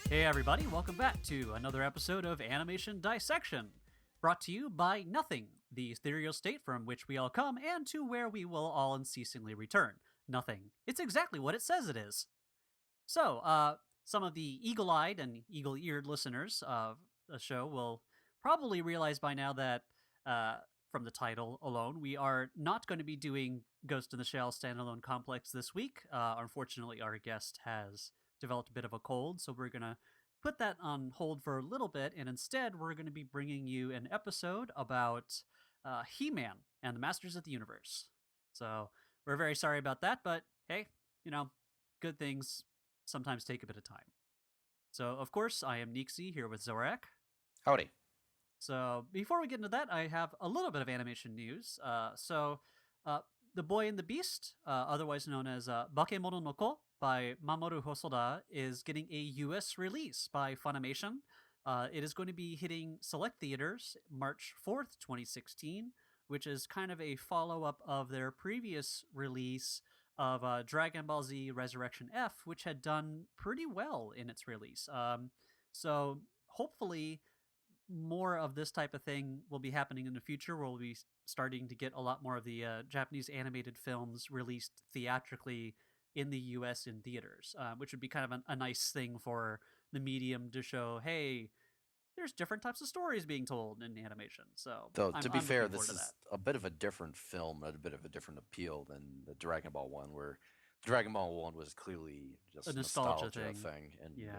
Hey everybody, welcome back to another episode of Animation Dissection, brought to you by Nothing, the ethereal state from which we all come and to where we will all unceasingly return. Nothing. It's exactly what it says it is. So, some of the eagle-eyed and eagle-eared listeners of the show will probably realize by now that, uh, from the title alone, we are not going to be doing Ghost in the Shell standalone complex this week. Unfortunately, our guest has developed a bit of a cold, so we're going to put that on hold for a little bit, and instead we're going to be bringing you an episode about He-Man and the Masters of the Universe. So we're very sorry about that, but hey, good things sometimes take a bit of time. So, of course, I am Neeksy here with Zorak. Howdy. So, before we get into that, I have a little bit of animation news. Uh, The Boy and the Beast, otherwise known as Bakemono no Ko by Mamoru Hosoda, is getting a US release by Funimation. It is going to be hitting select theaters March 4th, 2016, which is kind of a follow up of their previous release of Dragon Ball Z Resurrection F, which had done pretty well in its release. So hopefully, more of this type of thing will be happening in the future, where we'll be starting to get a lot more of the Japanese animated films released theatrically in the US in theaters, which would be kind of a nice thing for the medium to show, hey, there's different types of stories being told in animation. So Though, I'm, to be I'm fair, looking forward this to that. is a bit of a different film, a bit of a different appeal than the Dragon Ball one, where Dragon Ball one was clearly A just a nostalgia nostalgia thing. thing. And, Yeah.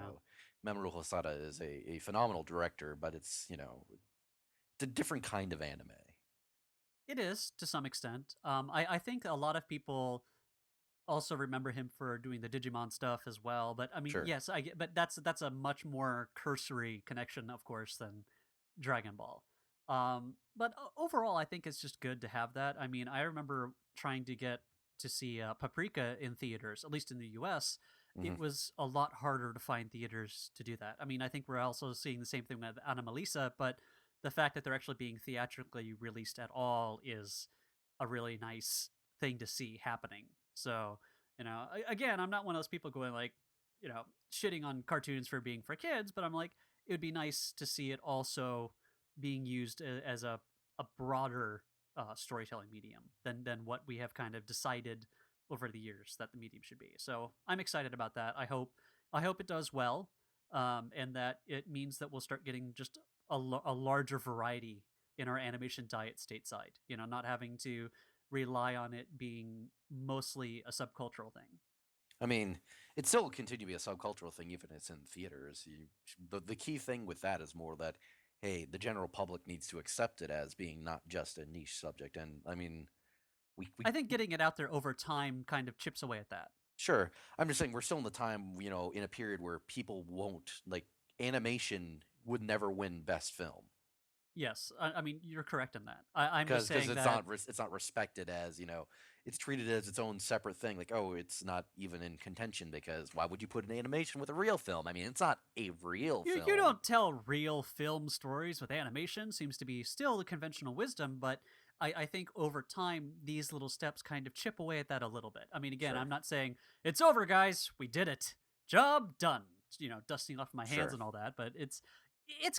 Mamoru Hosoda is a phenomenal director, but it's a different kind of anime. It is to some extent. I think a lot of people also remember him for doing the Digimon stuff as well. But I mean, Sure. yes, I get, but that's a much more cursory connection, of course, than Dragon Ball. But overall, I think it's just good to have that. I mean, I remember trying to get to see Paprika in theaters, at least in the U.S. Hmm. It was a lot harder to find theaters to do that. I mean, I think we're also seeing the same thing with Anomalisa, but the fact that they're actually being theatrically released at all is a really nice thing to see happening. So, again, I'm not one of those people going like, shitting on cartoons for being for kids, but I'm like, it would be nice to see it also being used as a broader storytelling medium than what we have kind of decided over the years that the medium should be. So I'm excited about that. I hope it does well, and that it means that we'll start getting just a larger variety in our animation diet stateside. Not having to rely on it being mostly a subcultural thing. I mean, it still will continue to be a subcultural thing, even if it's in theaters. The key thing with that is more that, hey, the general public needs to accept it as being not just a niche subject. And I mean, we I think getting it out there over time kind of chips away at that. sure. I'm just saying we're still in the time, in a period where people won't like animation would never win best film Yes, I mean you're correct in that. I'm just because saying it's that. not respected as it's treated as its own separate thing. Like, oh, it's not even in contention because why would you put an animation with a real film? I mean, it's not a real You film. don't tell real film stories with animation, seems to be still the conventional wisdom, but I think over time these little steps kind of chip away at that a little bit. I mean, again, Sure, I'm not saying it's over, guys, we did it, job done, dusting off my hands sure. and all that, but it's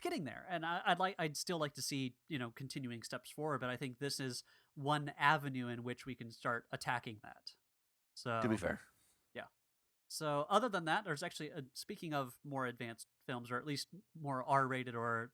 getting there, and I'd still like to see continuing steps forward, but I think this is one avenue in which we can start attacking that. To be So fair, yeah. So other than that, there's actually speaking of more advanced films, or at least more R-rated, or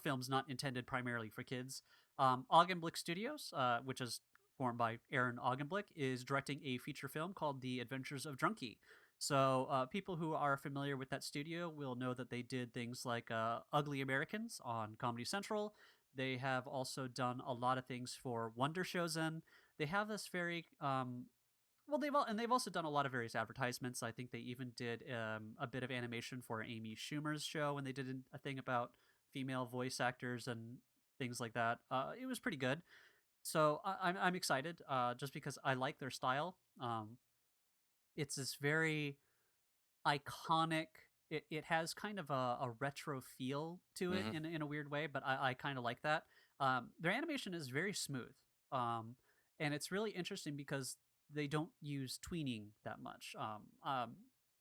films not intended primarily for kids. Augenblick Studios, which is formed by Aaron Augenblick, is directing a feature film called The Adventures of Drunky. So people who are familiar with that studio will know that they did things like Ugly Americans on Comedy Central. They have also done a lot of things for Wonder Showzen. They have this very well, they've also done a lot of various advertisements. I think they even did a bit of animation for Amy Schumer's show when they did a thing about female voice actors and things like that. It was pretty good. So I'm excited just because I like their style. It's this very iconic. It has kind of a retro feel to it hmm in a weird way, but I kind of like that. Their animation is very smooth, and it's really interesting because they don't use tweening that much.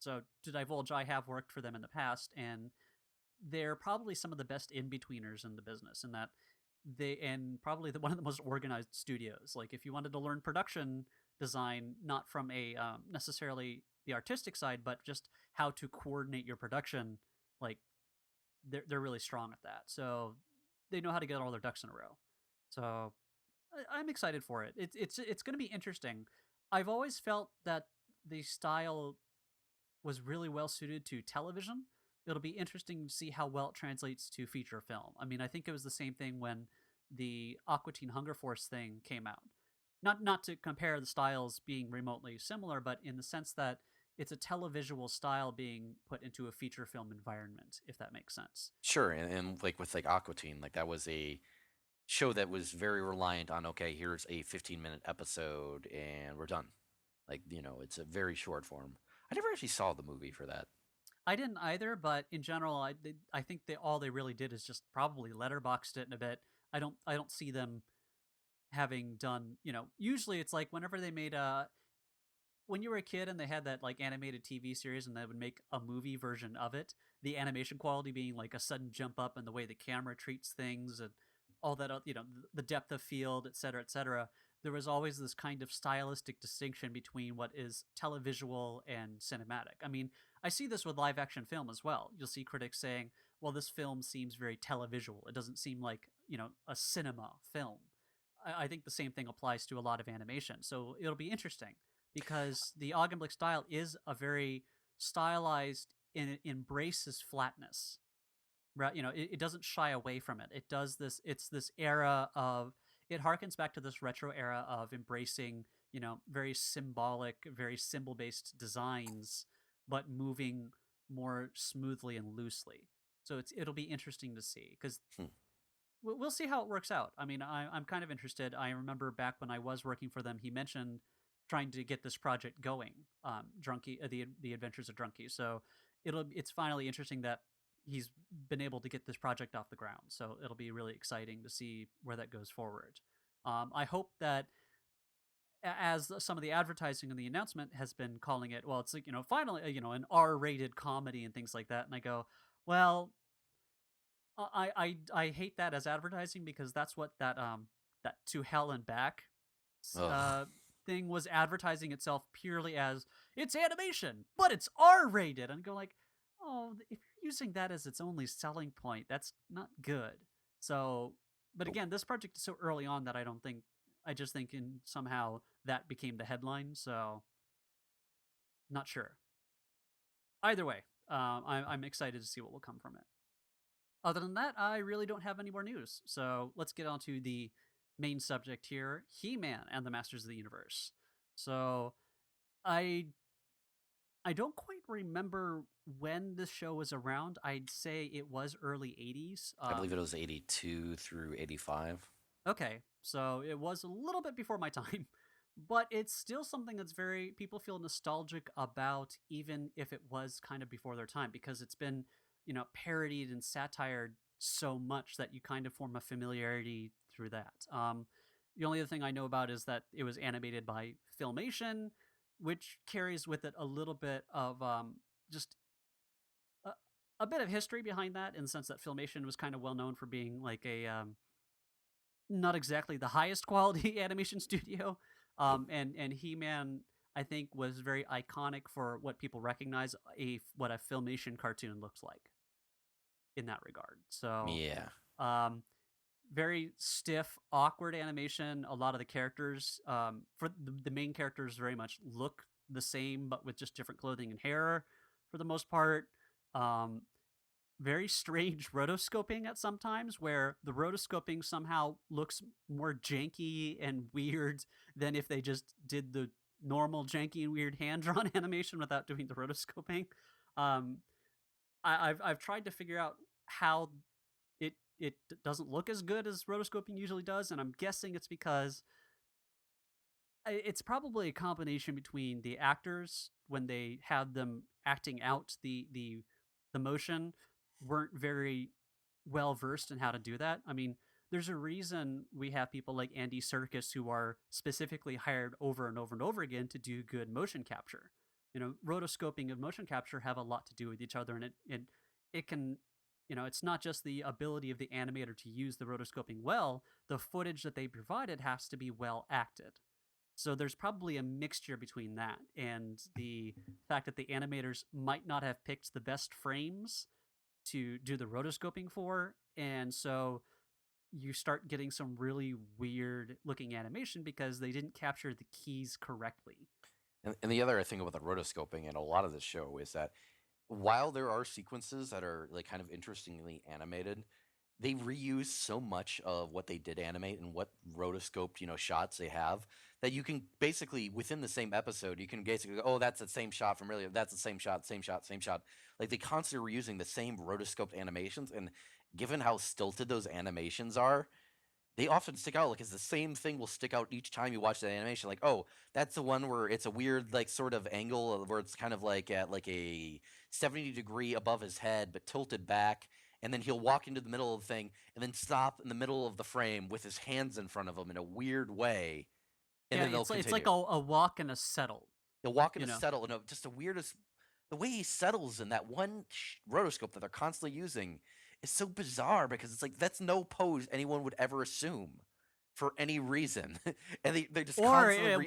So to divulge, I have worked for them in the past, and they're probably some of the best in betweeners in the business. In that and probably one of the most organized studios. Like if you wanted to learn production design, not from a necessarily the artistic side, but just how to coordinate your production, like they're really strong at that. So they know how to get all their ducks in a row. So I'm excited for it. It's going to be interesting. I've always felt that the style was really well suited to television. It'll be interesting to see how well it translates to feature film. I mean, I think it was the same thing when the Aqua Teen Hunger Force thing came out. Not to compare the styles being remotely similar, but in the sense that it's a televisual style being put into a feature film environment, if that makes sense. Sure, and like with like Aqua Teen, like that was a show that was very reliant on, okay, here's a 15-minute episode and we're done. Like, it's a very short form. I never actually saw the movie for that. I didn't either, but in general, I think all they really did is just probably letterboxed it in a bit. I don't see them having done, usually it's like whenever they made a when you were a kid and they had that like animated TV series and they would make a movie version of it, the animation quality being like a sudden jump up in the way the camera treats things and all that, the depth of field, et cetera, et cetera. There was always this kind of stylistic distinction between what is televisual and cinematic. I mean, I see this with live action film as well. You'll see critics saying, well, this film seems very televisual. It doesn't seem like, a cinema film. I think the same thing applies to a lot of animation. So it'll be interesting because the Augenblick style is a very stylized and it embraces flatness. Right? It doesn't shy away from it. It does this. It's this era of. It harkens back to this retro era of embracing, very symbolic, very symbol based designs, but moving more smoothly and loosely. So it'll be interesting to see because Hmm. we'll see how it works out. I mean, I'm kind of interested. I remember back when I was working for them, he mentioned trying to get this project going, Drunky, the Adventures of Drunky. So it's finally interesting that he's been able to get this project off the ground. So it'll be really exciting to see where that goes forward. I hope that as some of the advertising and the announcement has been calling it, well, it's like, finally, an R-rated comedy and things like that. And I go, well, I hate that as advertising because that's what that To Hell and Back Ugh. thing was advertising itself purely as it's animation, but it's R-rated, and go like, oh, if you're using that as its only selling point, that's not good. So, but Oh, again, this project is so early on that I just think in somehow that became the headline. So, not sure. Either way, I'm excited to see what will come from it. Other than that, I really don't have any more news. So let's get on to the main subject here, He-Man and the Masters of the Universe. So I I don't quite remember when this show was around. I'd say it was early 80s. I believe it was 82 through 85. Okay, so it was a little bit before my time, but it's still something that's very people feel nostalgic about, even if it was kind of before their time, because it's been, parodied and satired so much that you kind of form a familiarity through that. The only other thing I know about is that it was animated by Filmation, which carries with it a little bit of just a, a bit of history behind that, in the sense that Filmation was kind of well known for being like a not exactly the highest quality animation studio. Oh, And He Man, I think, was very iconic for what people recognize what a Filmation cartoon looks like in that regard. So, yeah. um, very stiff, awkward animation. A lot of the characters, for the main characters, very much look the same, but with just different clothing and hair for the most part. Um, Very strange rotoscoping at sometimes, where the rotoscoping somehow looks more janky and weird than if they just did the normal janky and weird hand drawn animation without doing the rotoscoping. Um, I've tried to figure out how it doesn't look as good as rotoscoping usually does, and I'm guessing it's because it's probably a combination between the actors when they had them acting out the motion weren't very well versed in how to do that. I mean, there's a reason we have people like Andy Serkis who are specifically hired over and over and over again to do good motion capture. Rotoscoping and motion capture have a lot to do with each other, and it can, it's not just the ability of the animator to use the rotoscoping well. The footage that they provided has to be well acted. So there's probably a mixture between that and the fact that the animators might not have picked the best frames to do the rotoscoping for, and so you start getting some really weird looking animation because they didn't capture the keys correctly. And the other thing about the rotoscoping and a lot of this show is that while there are sequences that are like kind of interestingly animated, they reuse so much of what they did animate and what rotoscoped, shots they have that you can basically within the same episode, you can basically go, oh, that's the same shot from earlier. That's the same shot, same shot, same shot. Like they constantly reusing the same rotoscoped animations, and given how stilted those animations are, they often stick out. Like it's the same thing will stick out each time you watch that animation. Like, oh, that's the one where it's a weird like sort of angle where it's kind of like at like a 70-degree above his head but tilted back, and then he'll walk into the middle of the thing and then stop in the middle of the frame with his hands in front of him in a weird way, and Yeah, then they'll it's like continue. a walk and a settle. He'll walk in You a know, settle, and just the weirdest. The way he settles in that one rotoscope that they're constantly using is so bizarre because it's like that's no pose anyone would ever assume for any reason, and they just or constantly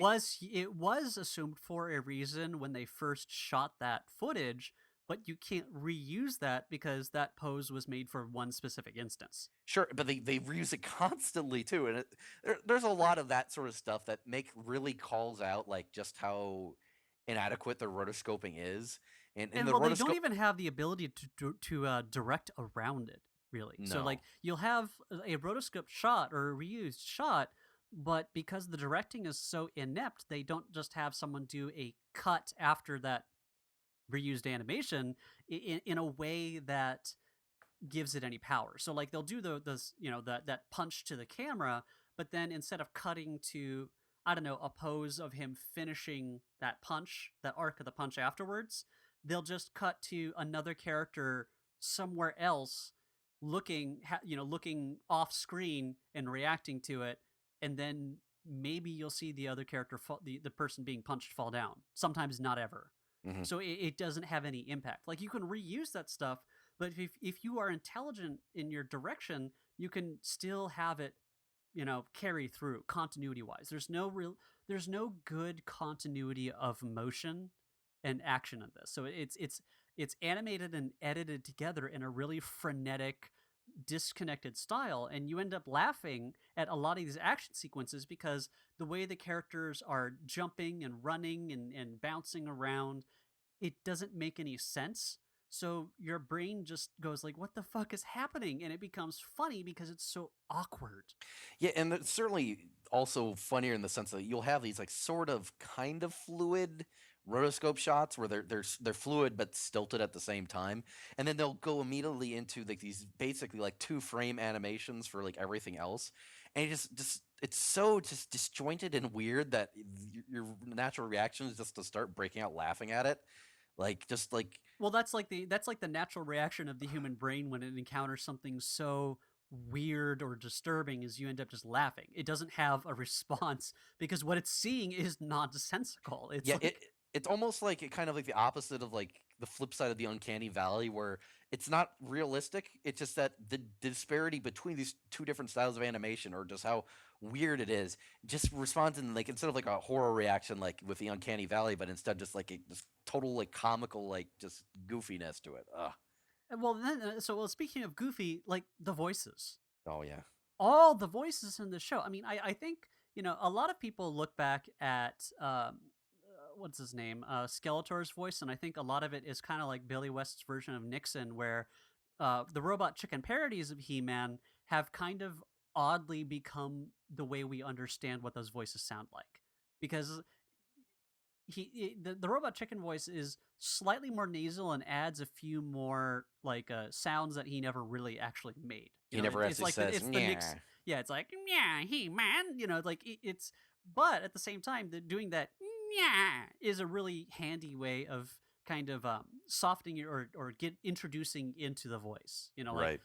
it was assumed for a reason when they first shot that footage, but you can't reuse that because that pose was made for one specific instance. sure, but they reuse it constantly too, and there's a lot of that sort of stuff that make really calls out like just how inadequate the rotoscoping is, and And the well, they don't rotoscope. even have the ability to direct around it, really. So like No. you'll have a rotoscope shot or a reused shot, but because the directing is so inept, they don't just have someone do a cut after that reused animation in a way that gives it any power. So like they'll do that punch to the camera, but then instead of cutting to, I don't know, a pose of him finishing that punch, that arc of the punch afterwards, they'll just cut to another character somewhere else looking off screen and reacting to it, and then maybe you'll see the other character the person being punched fall down. Sometimes not ever. Mhm. So it doesn't have any impact. Like you can reuse that stuff, but if you are intelligent in your direction, you can still have it, carry through continuity wise. There's no good continuity of motion and action in this. So it's animated and edited together in a really frenetic, disconnected style, and you end up laughing at a lot of these action sequences because the way the characters are jumping and running and bouncing around, it doesn't make any sense. So your brain just goes like, "What the fuck is happening?" And it becomes funny because it's so awkward. Yeah, and it's certainly also funnier in the sense that you'll have these like sort of kind of fluid rotoscope shots where they're fluid but stilted at the same time, and then they'll go immediately into like these basically like 2 frame animations for like everything else, and it just it's so just disjointed and weird that your natural reaction is just to start breaking out laughing at it, like just like Well, that's like the natural reaction of the human brain when it encounters something so weird or disturbing is you end up just laughing. It doesn't have a response because what it's seeing is nonsensical. It's yeah, like, it's almost like it kind of like the opposite of like the flip side of the uncanny valley where it's not realistic. It's just that the disparity between these two different styles of animation or just how weird it is just responds in like instead of like a horror reaction like with the uncanny valley, but instead just like a just total like comical like just goofiness to it. Ugh. well, then, speaking of goofy, like the voices, Oh yeah. all the voices in the show. I mean, I think, a lot of people look back at, what's his name, Skeletor's voice, and I think a lot of it is kind of like Billy West's version of Nixon, where the robot chicken parodies of He-Man have kind of oddly become the way we understand what those voices sound like, because the robot chicken voice is slightly more nasal and adds a few more like sounds that he never really actually made. He never It's actually like says it's the Nix. yeah. Yeah, it's like yeah, he man. Like it's. But at the same time, doing that yeah is a really handy way of kind of softening or get introducing into the voice. Right.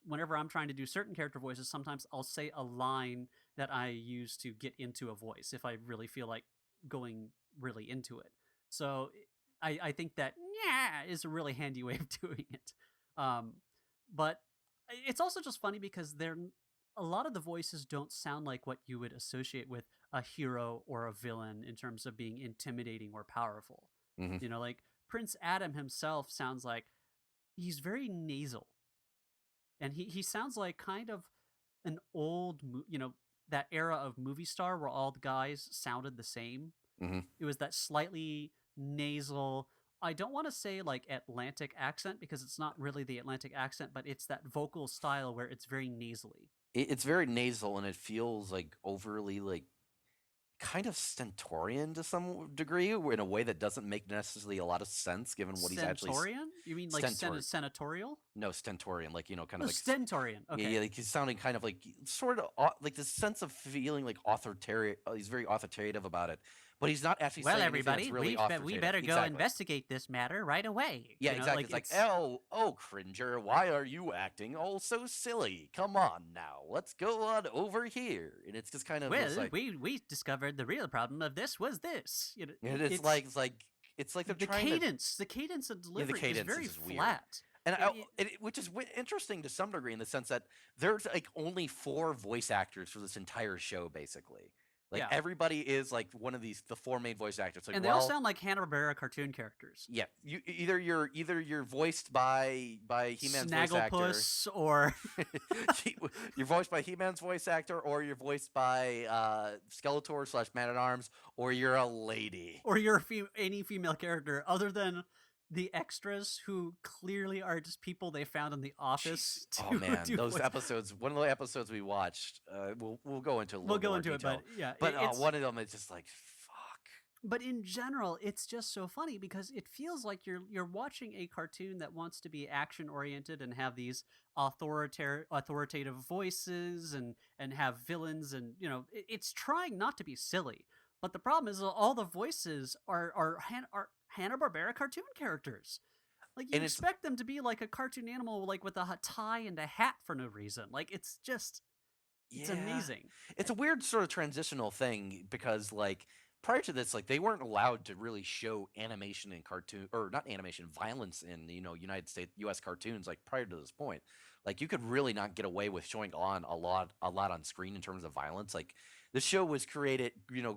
Whenever I'm trying to do certain character voices, sometimes I'll say a line that I use to get into a voice if I really feel like going really into it. So I think that yeah is a really handy way of doing it. Um, but it's also just funny because a lot of the voices don't sound like what you would associate with a hero or a villain in terms of being intimidating or powerful. Hmm. You know, like Prince Adam himself sounds like he's very nasal, and he sounds like kind of an old, that era of movie star where all the guys sounded the same. Hmm. It was that slightly nasal. I don't want to say like Atlantic accent because it's not really the Atlantic accent, but it's that vocal style where it's very nasally. It's very nasal, and it feels like overly like kind of stentorian to some degree, in a way that doesn't make necessarily a lot of sense given what he's actually Centaurian? You mean like stentorian. senatorial? No, stentorian, like kind Oh, of like stentorian. yeah, Okay. yeah, like he's sounding kind of like sort of like this sense of feeling like authoritarian. He's very authoritative about it, but he's not actually Well, saying anything that's everybody, really we authoritative. better go Exactly. investigate this matter right away. Yeah, exactly. Like It's like, it's oh, Cringer, why are you acting all so silly? Come on now, let's go on over here. And it's just kind of this well, like, we discovered the real problem of this was this. and it's like they're the trying to. cadence and Yeah, the delivery is cadence is very just weird. flat. And It, it, which is interesting to some degree in the sense that there's like only 4 voice actors for this entire show, basically. Like yeah, everybody is like one of the 4 main voice actors. Like, and they all well, sound like Hanna-Barbera cartoon characters. yeah, either you're voiced by He-Man's voice actor, Snagglepuss or you're voiced by He-Man's voice actor, or you're voiced by Skeletor / Man at Arms, or you're a lady. or you're any female character other than the extras who clearly are just people they found in the Jeez. office Oh to man, do those voice. episodes. One of the episodes we watched, we'll go into a We'll little go more into it, but detail. yeah, But it's one of them is just like, fuck. but in general, it's just so funny because it feels like you're watching a cartoon that wants to be action oriented and have these authoritative voices and have villains, and it's trying not to be silly. But the problem is all the voices are Hanna Barbera cartoon characters. Like you And it's expect them to be like a cartoon animal, like with a tie and a hat for no reason. Like it's yeah, amazing. it's a weird sort of transitional thing because like prior to this, like they weren't allowed to really show animation and cartoon, or not animation, violence in United States U.S. cartoons like prior to this point. Like you could really not get away with showing on a lot on screen in terms of violence. Like the show was created,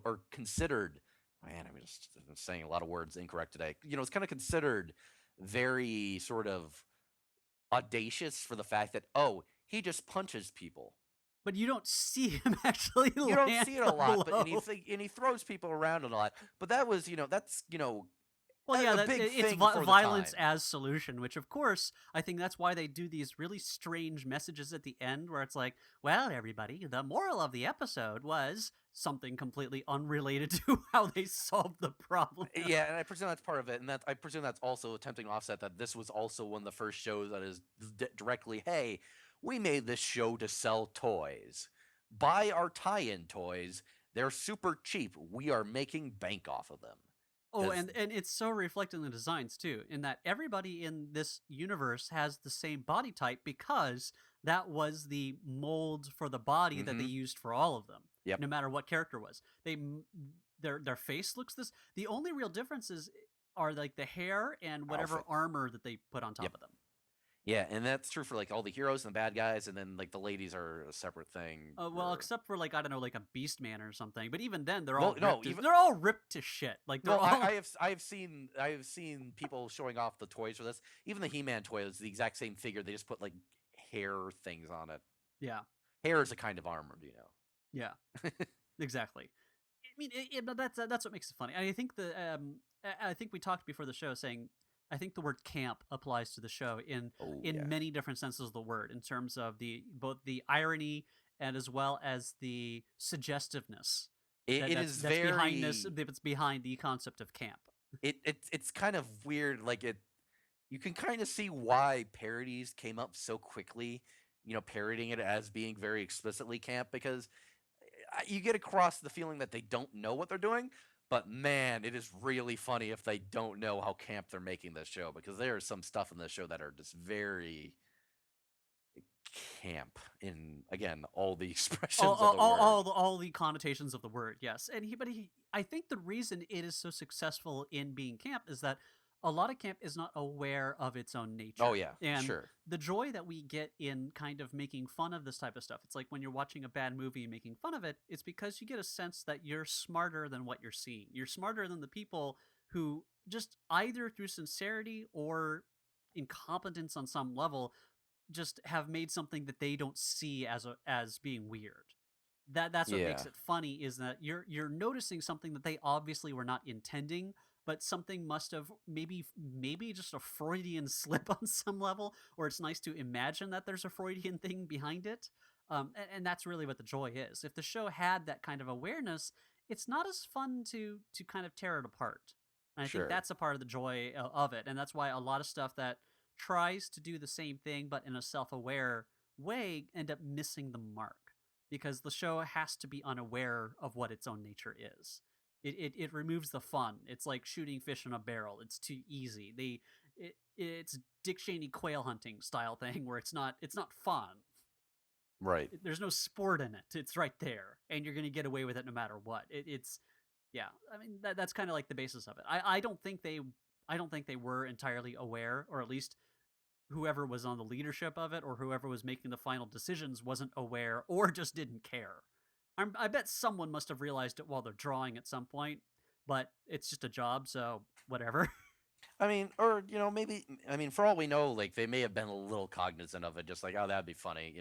or considered. Man, I'm saying a lot of words incorrect today. It's kind of considered very sort of audacious for the fact that, oh, he just punches people. But you don't see him actually You don't land see it a the lot, but blow. and he throws people around a lot. But that was, that's Well, yeah, a big it's thing for the violence time. as solution, which of course I think that's why they do these really strange messages at the end, where it's like, "Well, everybody, the moral of the episode was something completely unrelated to how they solved the problem." Yeah, and I presume that's part of it, and that I presume that's also attempting to offset that this was also one of the first shows that is directly, hey, we made this show to sell toys. Buy our tie-in toys. They're super cheap. We are making bank off of them. Oh, Because and it's so reflected in the designs too, in that everybody in this universe has the same body type because that was the mold for the body that they mm-hmm. used for all of them, Yep. no matter what character was. Their face looks this. The only real differences are like the hair and whatever Outfit. armor that they put on Yep. top of them. Yeah, and that's true for like all the heroes and the bad guys, and then like the ladies are a separate thing. Well, except for like I don't know, like a Beast Man or something. But even then, Well, no, they're all ripped to shit. Like they're no, all I have seen people showing off the toys for this. Even the He-Man toy is the exact same figure. They just put like hair things on it. yeah, Hair is a kind of armor, yeah, exactly. I mean, but that's what makes it funny. I think I think we talked before the show saying I think the word camp applies to the show Oh in yeah, many different senses of the word, in terms of both the irony and as well as the suggestiveness it is that's behind this. very. That's behind the concept of camp. It's kind of weird. Like you can kind of see why parodies came up so quickly. Parodying it as being very explicitly camp because you get across the feeling that they don't know what they're doing. But man, it is really funny if they don't know how camp they're making this show because there is some stuff in this show that are just very camp in, again, all the all expressions of all, the all, word. all, the, all the connotations of the word, yes. And I think the reason it is so successful in being camp is that a lot of camp is not aware of its own Oh nature. yeah, And sure, the joy that we get in kind of making fun of this type of stuff, it's like when you're watching a bad movie and making fun of it, it's because you get a sense that you're smarter than what you're seeing. You're smarter than the people who just either through sincerity or incompetence on some level just have made something that they don't see as being weird. That's what makes yeah, it funny is that you're noticing something that they obviously were not intending, but something must have maybe just a Freudian slip on some level, or it's nice to imagine that there's a Freudian thing behind it. And that's really what the joy is. If the show had that kind of awareness, it's not as fun to kind of tear it apart. And I think sure, that's a part of the joy of it, and that's why a lot of stuff that tries to do the same thing but in a self-aware way end up missing the mark because the show has to be unaware of what its own nature is. It removes the fun. It's like shooting fish in a barrel. It's too easy. It's Dick Cheney quail hunting style thing where it's not fun. right, There's no sport in it. It's right there, and you're gonna get away with it no matter what. It's yeah. I mean that's kind of like the basis of it. I don't think they were entirely aware, or at least whoever was on the leadership of it or whoever was making the final decisions wasn't aware or just didn't care. I bet someone must have realized it while they're drawing at some point, but it's just a job, so whatever. I mean, or maybe, I mean, for all we know, like they may have been a little cognizant of it, just like, oh, that'd be funny.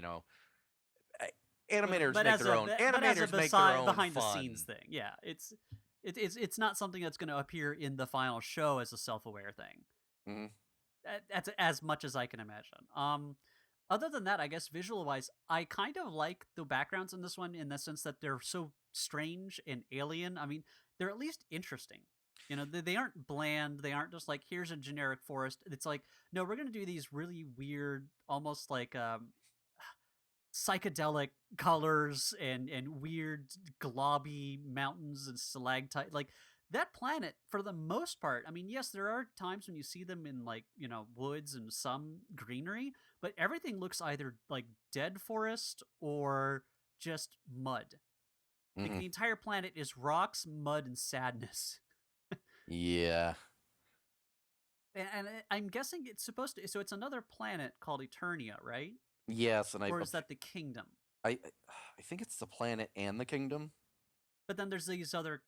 I- Animators make their own. But as a Animators make their own behind the scenes fun. thing, yeah, it's not something that's going to appear in the final show as a self aware thing. Hmm. That's as much as I can imagine. Other than that, I guess visual wise, I kind of like the backgrounds in this one in the sense that they're so strange and alien. I mean, they're at least interesting. They aren't bland. They aren't just like here's a generic forest. It's like no, we're gonna do these really weird, almost like psychedelic colors and weird globby mountains and stalactite like that planet for the most part. I mean, yes, there are times when you see them in like woods and some greenery, but everything looks either like dead forest or just mud. Like Hmm. the entire planet is rocks, mud, and sadness. Yeah. And I'm guessing it's supposed to, so it's another planet called Eternia, right? Yes, and Or is that the kingdom? I think it's the planet and the kingdom. But then there's these other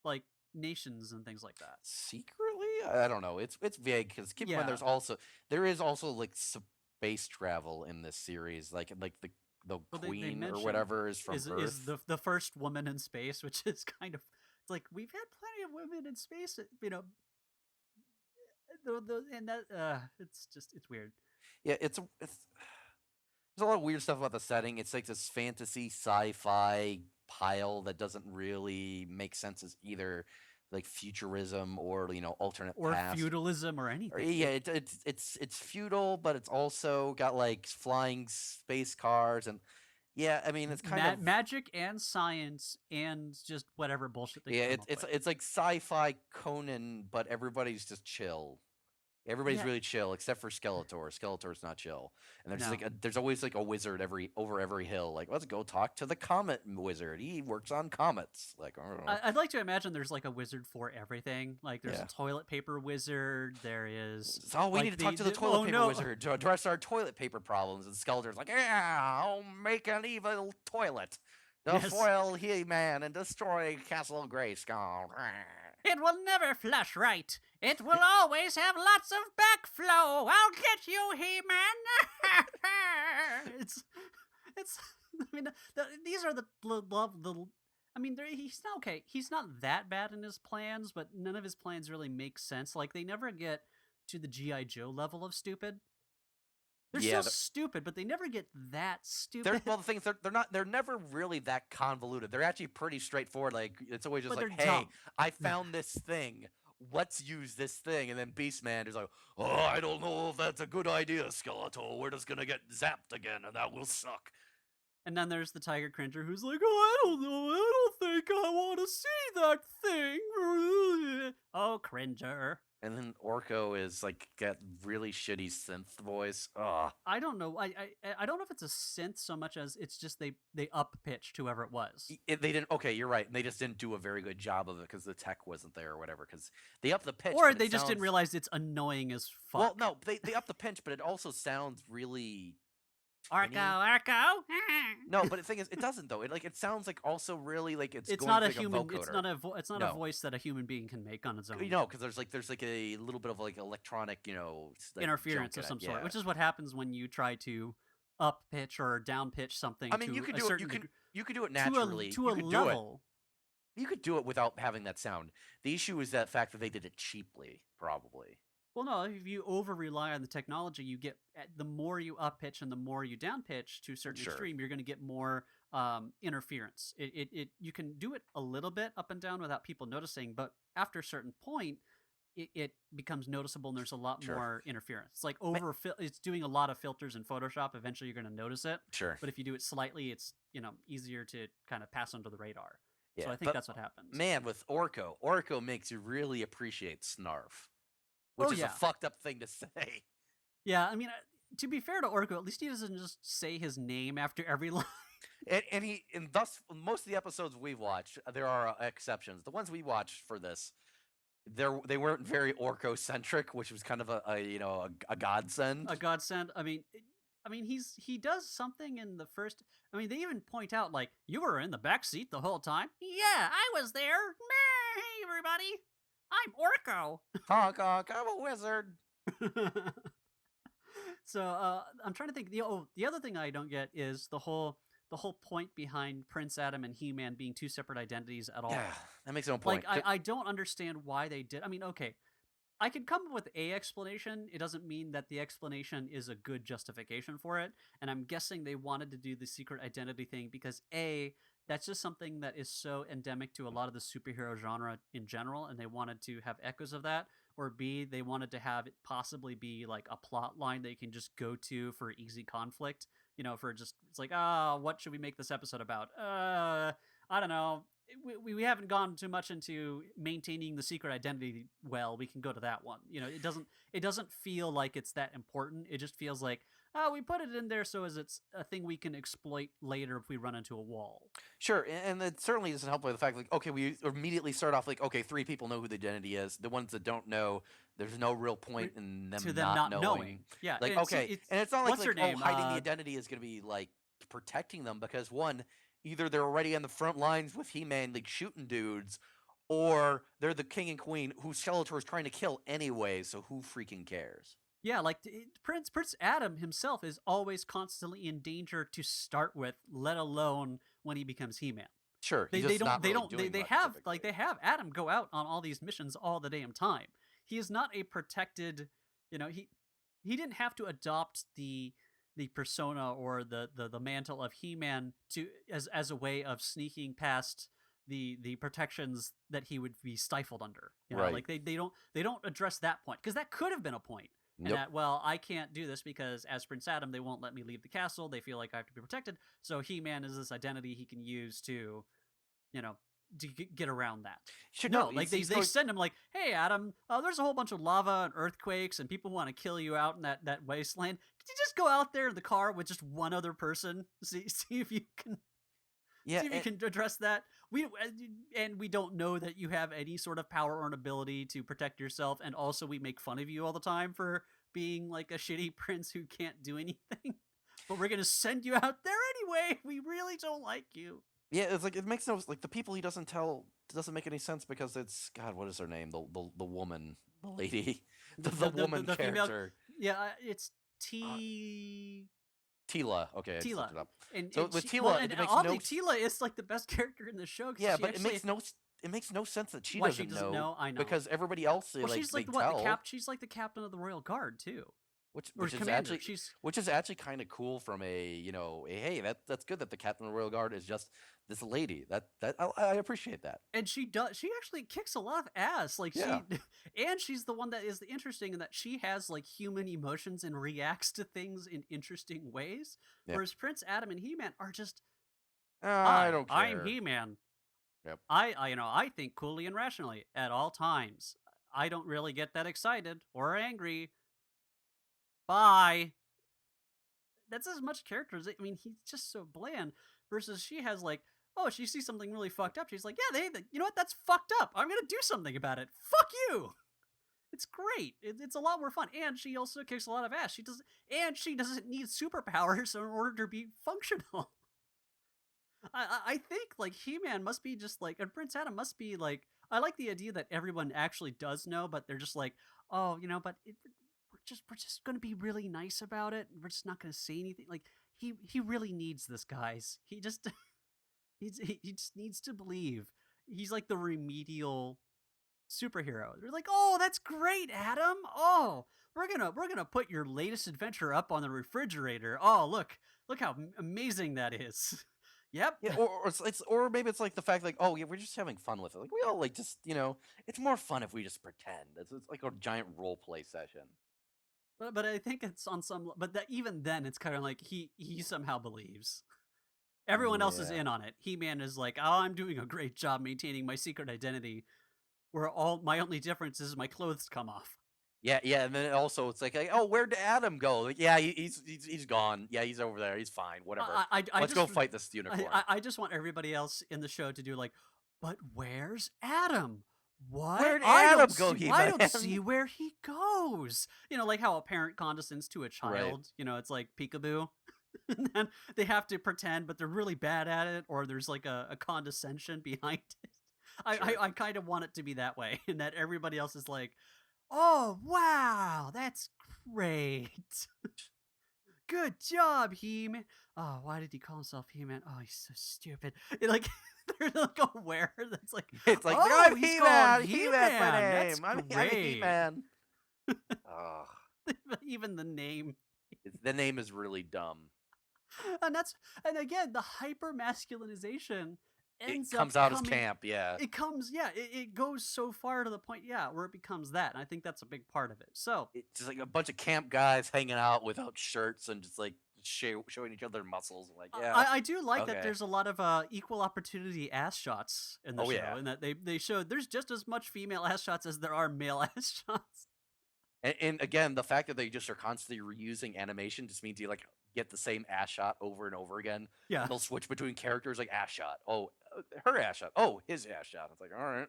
like nations and things like that. Secretly, I don't know. It's vague because keep in mind Yeah. there is also like space travel in this series. Like the Well, they queen or mention whatever is from is Earth. the first woman in space, which is kind of it's like we've had plenty of women in space, and that it's weird. Yeah, it's there's a lot of weird stuff about the setting. It's like this fantasy sci-fi pile that doesn't really make sense as either like futurism or alternate Or past. feudalism or Or, anything. yeah, it's feudal, but it's also got like flying space cars and yeah, I mean it's kind of Magic and science and just whatever bullshit they yeah, can come it's up it's with. it's like sci-fi Conan, but everybody's just chill. Everybody's Yeah. really chill except for Skeletor. Skeletor's not chill, and there's just No. like there's always like a wizard over every hill. Like let's go talk to the comet wizard. He works on comets. Like I don't know. I'd like to imagine there's like a wizard for everything. Like there's a Yeah. toilet paper wizard. There is Oh, we need like to talk to the toilet oh paper no, wizard to address our toilet paper problems. And Skeletor's like, yeah, I'll make an evil toilet to yes, foil He-Man and destroy Castle Grayskull. it will never flush right. It will always have lots of backflow. I'll get you, He-Man. It's. I mean, these are the love the. I mean, he's not okay. He's not that bad in his plans, but none of his plans really make sense. Like they never get to the GI Joe level of stupid. They're Yeah, still stupid, but they never get that they're stupid. well. The thing is, they're never really that convoluted. They're actually pretty straightforward. Like it's always just But they're like, hey, dumb. I found this thing. Let's use this thing. And then Beastman is like, oh, I don't know if that's a good idea, Skeletor. We're just gonna get zapped again, and that will suck. And then there's the Tiger Cringer who's like, oh, I don't know. I don't think I want to see that thing. Oh, Cringer. And then Orko is like got really shitty synth voice. Ugh. I don't know. I don't know if it's a synth so much as it's just they up pitched whoever it was. They didn't. Okay, you're right. They just didn't do a very good job of it because the tech wasn't there or whatever. Because they up the pitch, Or but it they just didn't sounds. realize it's annoying as Well, fuck. no, they up the pitch, but it also sounds really Arco, tinny. Arco. No, but the thing is, it doesn't though. It sounds like also really like it's It's going not to a like a human. It's vocoder. not a. It's not a No, voice that a human being can make on its own. because there's like a little bit of like electronic, like Interference junk of in it. some sort, Yeah. which is what happens when you try to up pitch or down pitch I something mean, you to could a do it. certain You could do it to a naturally. to You a could do it. level. You could do it without having that sound. The issue is that fact that they did it cheaply, probably. Well, no, if you over rely on the technology, you get the more you up pitch and the more you down pitch to a certain Sure. extreme, you're going to get more interference. You can do it a little bit up and down without people noticing, but after a certain point, it becomes noticeable and there's a lot Sure. more interference. It's like Ma- it's doing a lot of filters in Photoshop. Eventually, you're going to notice it, Sure. but if you do it slightly, it's easier to kind of pass under the radar. So Yeah, I think but that's what happens. man, with Orko makes you really appreciate Snarf, which Oh is a yeah, fucked up thing to say. yeah. I mean, to be fair to Orko, at least he doesn't just say his name after every line. And thus most of the episodes we've watched, there are exceptions. The ones we watched for this, they weren't very Orko centric, which was kind of a godsend. A godsend. I mean, he does something in the first. I mean, they even point out like you were in the back seat the whole time. Yeah, I was there. Hey, everybody, I'm Orko. Honk honk, I'm a wizard. So I'm trying to think. The other thing I don't get is the whole point behind Prince Adam and He-Man being two separate identities at all. Yeah, that makes no point. Like I don't understand why they did. I mean, okay, I could come up with a explanation. It doesn't mean that the explanation is a good justification for it. And I'm guessing they wanted to do the secret identity thing because that's just something that is so endemic to a lot of the superhero genre in general, and they wanted to have echoes of that. Or B, they wanted to have it possibly be like a plot line that you can just go to for easy conflict. For just it's like, what should we make this episode about? I don't know. We haven't gone too much into maintaining the secret identity. Well, we can go to that one. It doesn't feel like it's that important. It just feels like we put it in there so as it's a thing we can exploit later if we run into a wall. Sure, and it certainly doesn't help by the fact like, okay, we immediately start off like, okay, 3 people know who the identity is. The ones that don't know, there's no real point in them To them not not knowing. Yeah, Like, it's okay, and it's not what's her like name? hiding the identity is going to be like protecting them because one, either they're already on the front lines with He-Man like shooting dudes, or they're the king and queen who Skeletor is trying to kill anyway. So who freaking cares? Yeah, like Prince Adam himself is always constantly in danger to start with, let alone when he becomes He-Man. Sure, They he's they just don't not they really don't doing they much have like typically. they have Adam go out on all these missions all the damn time. He is not a protected, he didn't have to adopt the persona or the mantle of He-Man to as a way of sneaking past the protections that he would be stifled under. Right. Like they don't address that point because that could have been a point. And Nope. that, well, I can't do this because as Prince Adam, they won't let me leave the castle. They feel like I have to be protected. So He-Man is this identity he can use to, you know, get around that. Should No, know. like they send him like, hey Adam, there's a whole bunch of lava and earthquakes and people want to kill you out in that wasteland. Could you just go out there in the car with just one other person? See if you can Yeah, see if you can address that. We don't know that you have any sort of power or an ability to protect yourself, and also we make fun of you all the time for being like a shitty prince who can't do anything. But we're gonna send you out there anyway. We really don't like you. yeah. It's like it makes no like the people he doesn't tell doesn't make any sense because it's God. What is her name? The woman, the lady, the woman The female, character. yeah, it's Uh, T. Tila. Okay, I just Tila, looked it up. and So and with she, Tila, well, and it makes oddly, no. Tila is like the best character in the show because Yeah, she but actually. it makes no sense that she Why she doesn't doesn't know know? I know. because everybody else Well, like she's they like the what? tell, She's like the captain of the royal guard too, which or which is commander. actually She's kind of cool from hey, that's good that the captain of the royal guard is just this lady. I appreciate that. and she actually kicks a lot of ass. Like Yeah, and she's the one that is interesting in that she has like human emotions and reacts to things in interesting ways. yeah. Whereas Prince Adam and He-Man are just, I don't I'm care. He-Man. Yep. I think coolly and rationally at all times. I don't really get that excited or angry. Bye. That's as much character as I mean, he's just so bland. Versus she has like, oh, she sees something really fucked up. She's like, yeah, you know what? That's fucked up. I'm gonna do something about it. Fuck you. It's great. It's a lot more fun, and she also kicks a lot of ass. She doesn't need superpowers in order to be functional. I think like He-Man must be just like, and Prince Adam must be like. I like the idea that everyone actually does know, but they're just like, oh, but we're just gonna be really nice about it. We're just not gonna say anything. Like he really needs this, guys. He just he just needs to believe. He's like the remedial superhero. They're like, "Oh, that's great, Adam. Oh, we're gonna put your latest adventure up on the refrigerator. Oh, look how amazing that is." Yep. Yeah, or maybe it's like the fact like, oh yeah, we're just having fun with it. Like we all like just it's more fun if we just pretend. It's like a giant role play session. But I think it's on some. But that even then, it's kind of like he somehow believes. Everyone else is Yeah. in on it. He-Man is like, "Oh, I'm doing a great job maintaining my secret identity, where all my only difference is my clothes come off." Yeah, yeah, and then also it's like, oh, where'd Adam go? Like, yeah, he's gone. Yeah, he's over there. He's fine. Whatever. I Let's just go fight this unicorn. I just want everybody else in the show to do like, but where's Adam? What? Where'd Adam go, I He-Man? don't see where he goes. Like how a parent condescends to a Right. child. It's like peekaboo. And then they have to pretend, but they're really bad at it, or there's like a condescension behind it. Sure. I kind of want it to be that way, and that everybody else is like, oh wow, that's great. Good job, He-Man. Oh, why did he call himself He-Man? Oh, he's so stupid. Like, they're like aware that's like, It's like, oh, I'm he's called He-Man. He-Man's my He-Man. That's name. I'm great. He-Man. Ugh. Even the name. The name is really dumb. And and again, the hyper masculinization It ends up comes out as coming. camp, yeah. It goes so far to the point, yeah, where it becomes that. And I think that's a big part of it. So, It's just like a bunch of camp guys hanging out without shirts and just like showing each other muscles. Like, yeah, I do like that okay. there's a lot of equal opportunity ass shots in the Oh show, yeah. and that they showed there's just as much female ass shots as there are male ass shots. And again, the fact that they just are constantly reusing animation just means you like get the same ass shot over and over again. Yeah. And they'll switch between characters like ass shot. Oh, her ass shot. Oh, his ass shot. It's like, all right.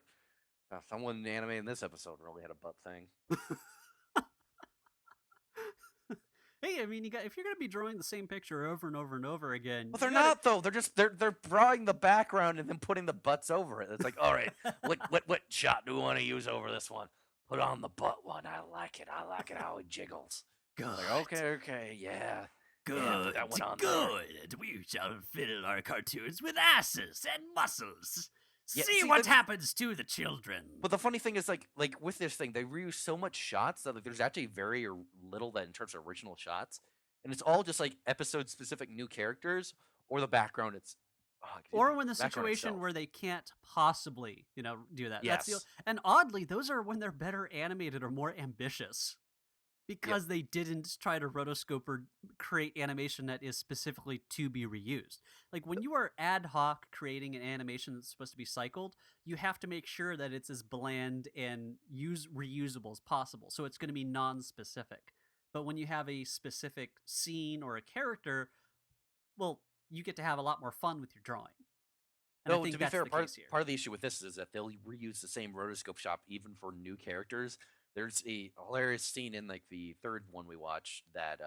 Someone in anime in this episode really had a butt thing. Hey, I mean, if you're gonna be drawing the same picture over and over and over again, Well, they're not though. They're drawing the background and then putting the butts over it. It's like, all right, what shot do we want to use over this one? Put on the butt one. I like it. I like it how it jiggles. Good. Like, okay, yeah. Good. Yeah, put that one on good. We shall fill our cartoons with asses and muscles. Yeah, see see, what that's- happens to the children. But the funny thing is, like with this thing, they reuse so much shots that like there's actually very little that in terms of original shots, and it's all just like episode specific new characters or the background. It's or when the background situation itself. where they can't possibly, do that. Yes. And oddly, those are when they're better animated or more ambitious. Because they didn't try to rotoscope or create animation that is specifically to be reused. Like when you are ad hoc creating an animation that's supposed to be cycled, you have to make sure that it's as bland and reusable as possible. So it's going to be non-specific. But when you have a specific scene or a character, well, you get to have a lot more fun with your drawing. And I No, think to be that's fair, the case here. part of the issue with this is that they'll reuse the same rotoscope shot even for new characters. There's a hilarious scene in like the third one we watched that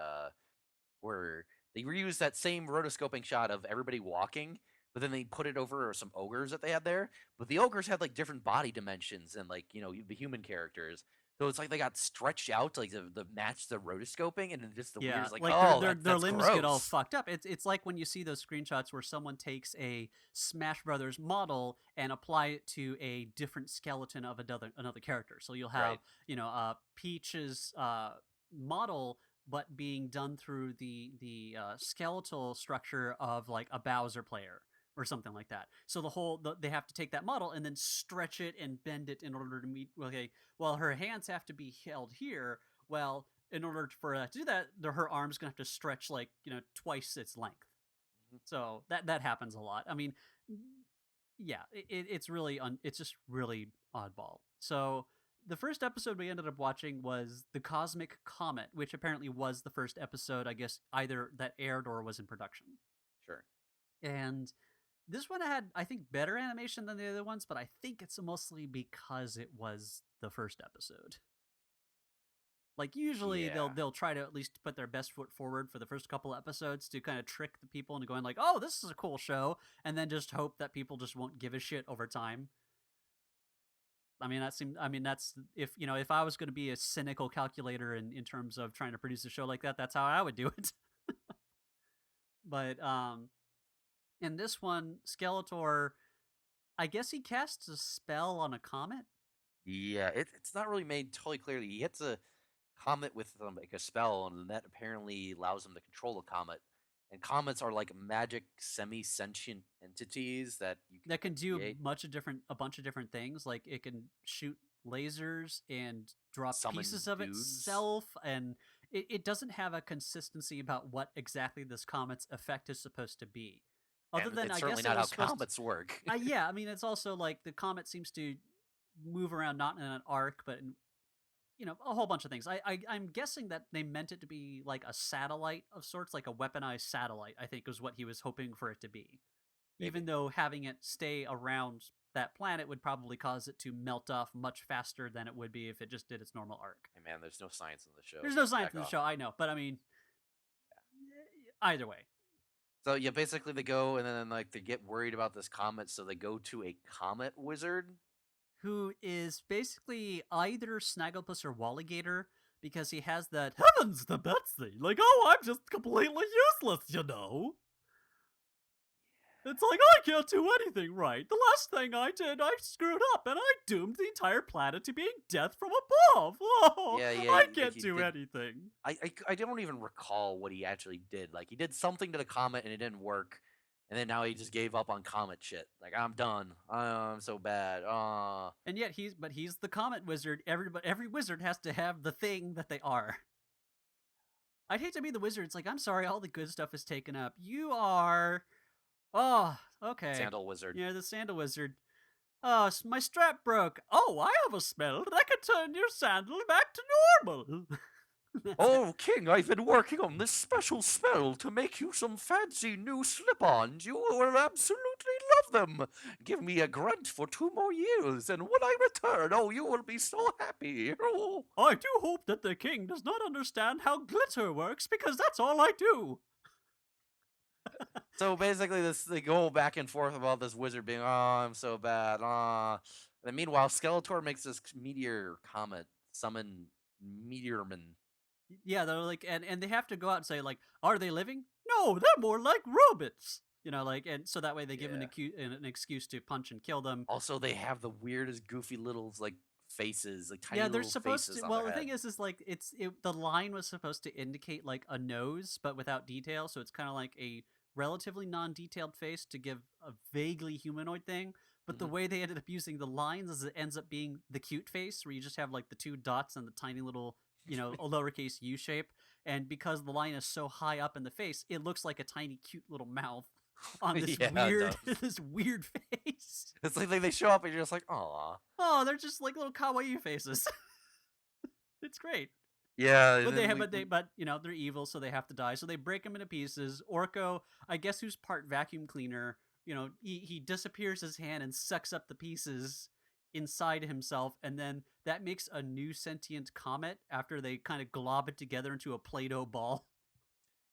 where they reuse that same rotoscoping shot of everybody walking, but then they put it over some ogres that they had there. But the ogres had like different body dimensions and like the human characters. So it's like they got stretched out to like the match the rotoscoping, and then just the Yeah, weird's like, like oh, their that's limbs gross. get all fucked up. It's like when you see those screenshots where someone takes a Smash Brothers model and apply it to a different skeleton of another character. So you'll have Peach's model, but being done through the skeletal structure of like a Bowser player or something like that. So they have to take that model and then stretch it and bend it in order to meet. Okay, well, her hands have to be held here. Well, in order for her to do that, her arm's gonna have to stretch like twice its length. So that happens a lot. I mean, yeah, it's really it's just really oddball. So The first episode we ended up watching was The Cosmic Comet, which apparently was the first episode, I guess, either that aired or was in production. Sure. And this one had, I think, better animation than the other ones, but I think it's mostly because it was the first episode. Like usually Yeah. they'll try to at least put their best foot forward for the first couple episodes to kind of trick the people into going like, "Oh, this is a cool show," and then just hope that people just won't give a shit over time. I mean, that's if I was going to be a cynical calculator in terms of trying to produce a show like that, that's how I would do it. But in this one, Skeletor, I guess he casts a spell on a comet. Yeah, it's not really made totally clear. He hits a comet with like a spell, and that apparently allows him to control the comet. And comets are like magic, semi-sentient entities that you can That can do create. a bunch of different things. Like it can shoot lasers and drop Summon pieces of dudes. itself, and it doesn't have a consistency about what exactly this comet's effect is supposed to be. Other And than it's I certainly guess it not how was supposed to, comets work. yeah, I mean it's also like the comet seems to move around not in an arc, but in a whole bunch of things. I'm guessing that they meant it to be like a satellite of sorts, like a weaponized satellite. I think was what he was hoping for it to be, even Maybe. though having it stay around that planet would probably cause it to melt off much faster than it would be if it just did its normal arc. Hey man, there's no science in the show. There's no science Back in the off. show, I know, but I mean, either way. So yeah, basically they go and then like they get worried about this comet, so they go to a comet wizard. Who is basically either Snagglepuss or Walligator because he has that heavens to Betsy, like, oh, I'm just completely useless, you know? It's like, I can't do anything right. The last thing I did, I screwed up, and I doomed the entire planet to being death from above. Oh, Yeah, yeah, I like can't he do did. anything. I don't even recall what he actually did. Like he did something to the comet and it didn't work, and then now he just gave up on comet shit. Like I'm done. I'm so bad. And yet he's the comet wizard. Every wizard has to have the thing that they are. I'd hate to be the wizard. It's like, I'm sorry, all the good stuff is taken up. You are, oh, okay. Sandal wizard. Yeah, the sandal wizard. Oh, my strap broke. Oh, I have a spell that can turn your sandal back to normal. That's it. Oh, King, I've been working on this special spell to make you some fancy new slip-ons. You will absolutely love them. Give me a grunt for 2 more years, and when I return, oh, you will be so happy. Oh. I do hope that the king does not understand how glitter works because that's all I do. So basically, they go back and forth about this wizard being, oh, I'm so bad. And meanwhile, Skeletor makes this meteor comet summon meteorman. Yeah, they're like, and they have to go out and say like, are they living? No, they're more like robots. Like, and so that way they give Yeah. an excuse to punch and kill them. Also, they have the weirdest, goofy little like faces, like tiny Yeah, they're little supposed faces to. on Well, their the head. thing is like the line was supposed to indicate like a nose, but without detail. So it's kind of like a relatively non-detailed face to give a vaguely humanoid thing. But the Hmm. way they ended up using the lines is it ends up being the cute face, where you just have like the two dots and the tiny little, a lowercase U shape. And because the line is so high up in the face, it looks like a tiny cute little mouth on this Yeah, it weird does. this weird face. It's like they show up and you're just like, aw. Oh, they're just like little kawaii faces. It's great. Yeah, and But they then have, but they're evil, so they have to die. So they break him into pieces. Orko, I guess, who's part vacuum cleaner, he disappears his hand and sucks up the pieces inside himself, and then that makes a new sentient comet after they kind of glob it together into a Play-Doh ball.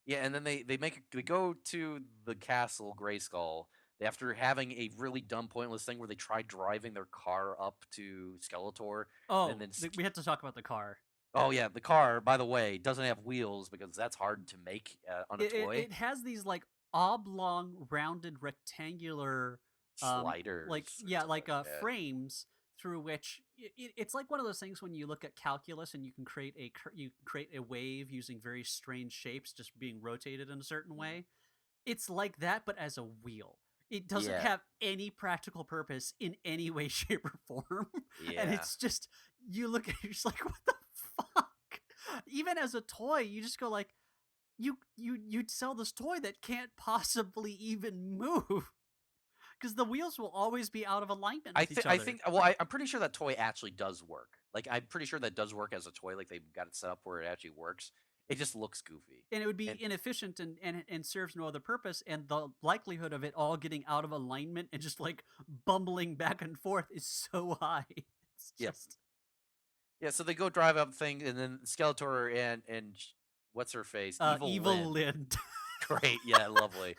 yeah, and then they go to the castle Grayskull. After having a really dumb, pointless thing where they try driving their car up to Skeletor, and Oh, then we have to talk about the car. oh yeah, the car, by the way, doesn't have wheels because that's hard to make on a toy. It has these like oblong, rounded, rectangular, like Sliders or yeah, something. like Yeah. frames through which it's like one of those things when you look at calculus and you can create a wave using very strange shapes just being rotated in a certain Mhm. way. It's like that, but as a wheel. It doesn't Yeah. have any practical purpose in any way, shape, or form. And Yeah. it's just, you look at it, you're just like, what the fuck? Even as a toy, you just go like, you'd sell this toy that can't possibly even move. because the wheels will always be out of alignment I with each think I other. think well, I'm pretty sure that toy actually does work. Like I'm pretty sure that does work as a toy. Like they've got it set up where it actually works. It just looks goofy. And it would be And inefficient and serves no other purpose. And the likelihood of it all getting out of alignment and just like bumbling back and forth is so high. It's yeah, just yeah. So they go drive up thing, and then Skeletor and what's her face, Evil evil Lynn. Lind. Great, yeah, lovely.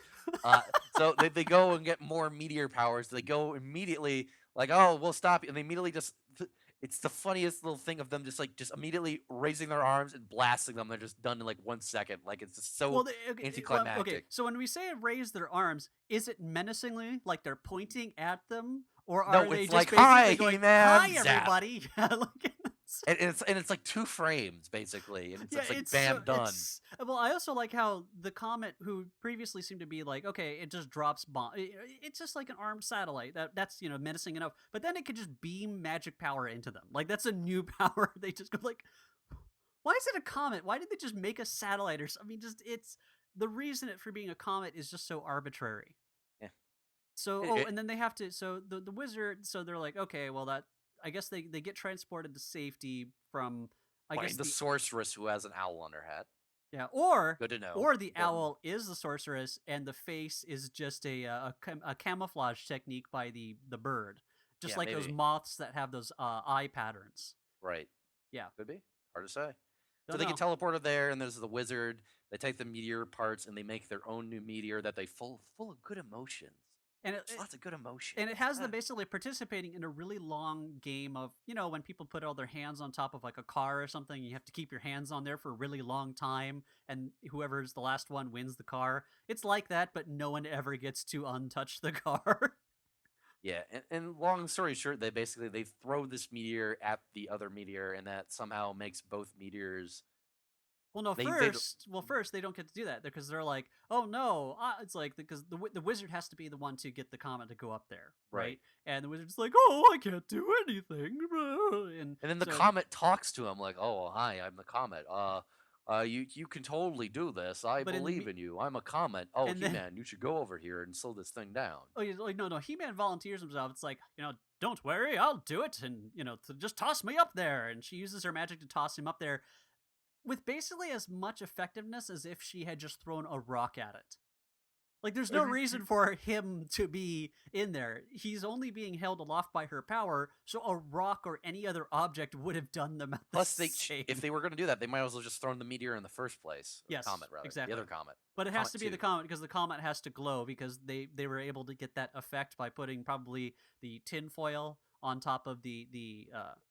So they go and get more meteor powers. They go immediately like, oh, we'll stop you, and they immediately just. It's the funniest little thing of them just immediately raising their arms and blasting them. They're just done in like 1 second. Like it's just so Okay. anticlimactic. So when we say raise their arms, is it menacingly like they're pointing at them, or are No, they it's just like, hi, basically going, He-Man, "Hi, zap. everybody"? Like, And it's like 2 frames basically, and it's yeah, just like bam done. well. I also like how the comet, who previously seemed to be like, okay, it just drops bomb. It's just like an armed satellite that's menacing enough, but then it could just beam magic power into them. Like that's a new power. They just go like, why is it a comet? Why did they just make a satellite or something? I mean, just it's the reason it for being a comet is just so arbitrary. Yeah. So, It, it, and then they have to. So the wizard. So they're like, okay, well that I guess they get transported to safety from. I By guess the sorceress who has an owl on her hat. yeah, or Good to know. or the Important. owl is the sorceress, and the face is just a camouflage technique by the bird, just Yeah, like those maybe. moths that have those eye patterns. Right. Yeah, Could be. Hard to say. So don't they get know. teleported there, and there's the wizard. They take the meteor parts and they make their own new meteor that they full of good emotions. And Just lots of good emotions. and it has them basically participating in a really long game of when people put all their hands on top of like a car or something, you have to keep your hands on there for a really long time, and whoever's the last one wins the car. It's like that, but no one ever gets to untouch the car. Yeah, and long story short, they throw this meteor at the other meteor, and that somehow makes both meteors. Well, no, They first they don't get to do that because they're like, oh no, it's like because the wizard has to be the one to get the comet to go up there, right? right. And the wizard's like, oh, I can't do anything, and And then the so comet talks to him like, "Oh, hi, I'm the comet. You can totally do this. I but in believe in you. I'm a comet. Oh, and then He-Man, you should go over here and slow this thing down." oh, he's like, no, He-Man volunteers himself. It's like, don't worry, I'll do it, and just toss me up there. And she uses her magic to toss him up there with basically as much effectiveness as if she had just thrown a rock at it. Like, there's no reason for him to be in there. He's only being held aloft by her power, so a rock or any other object would have done them at the Plus, same. if they were going to do that, they might as well just thrown the meteor in the first place. Yes, Comet rather. exactly. The other comet. But it has to be Comet the 2. comet because the comet has to glow because they were able to get that effect by putting probably the tinfoil on top of the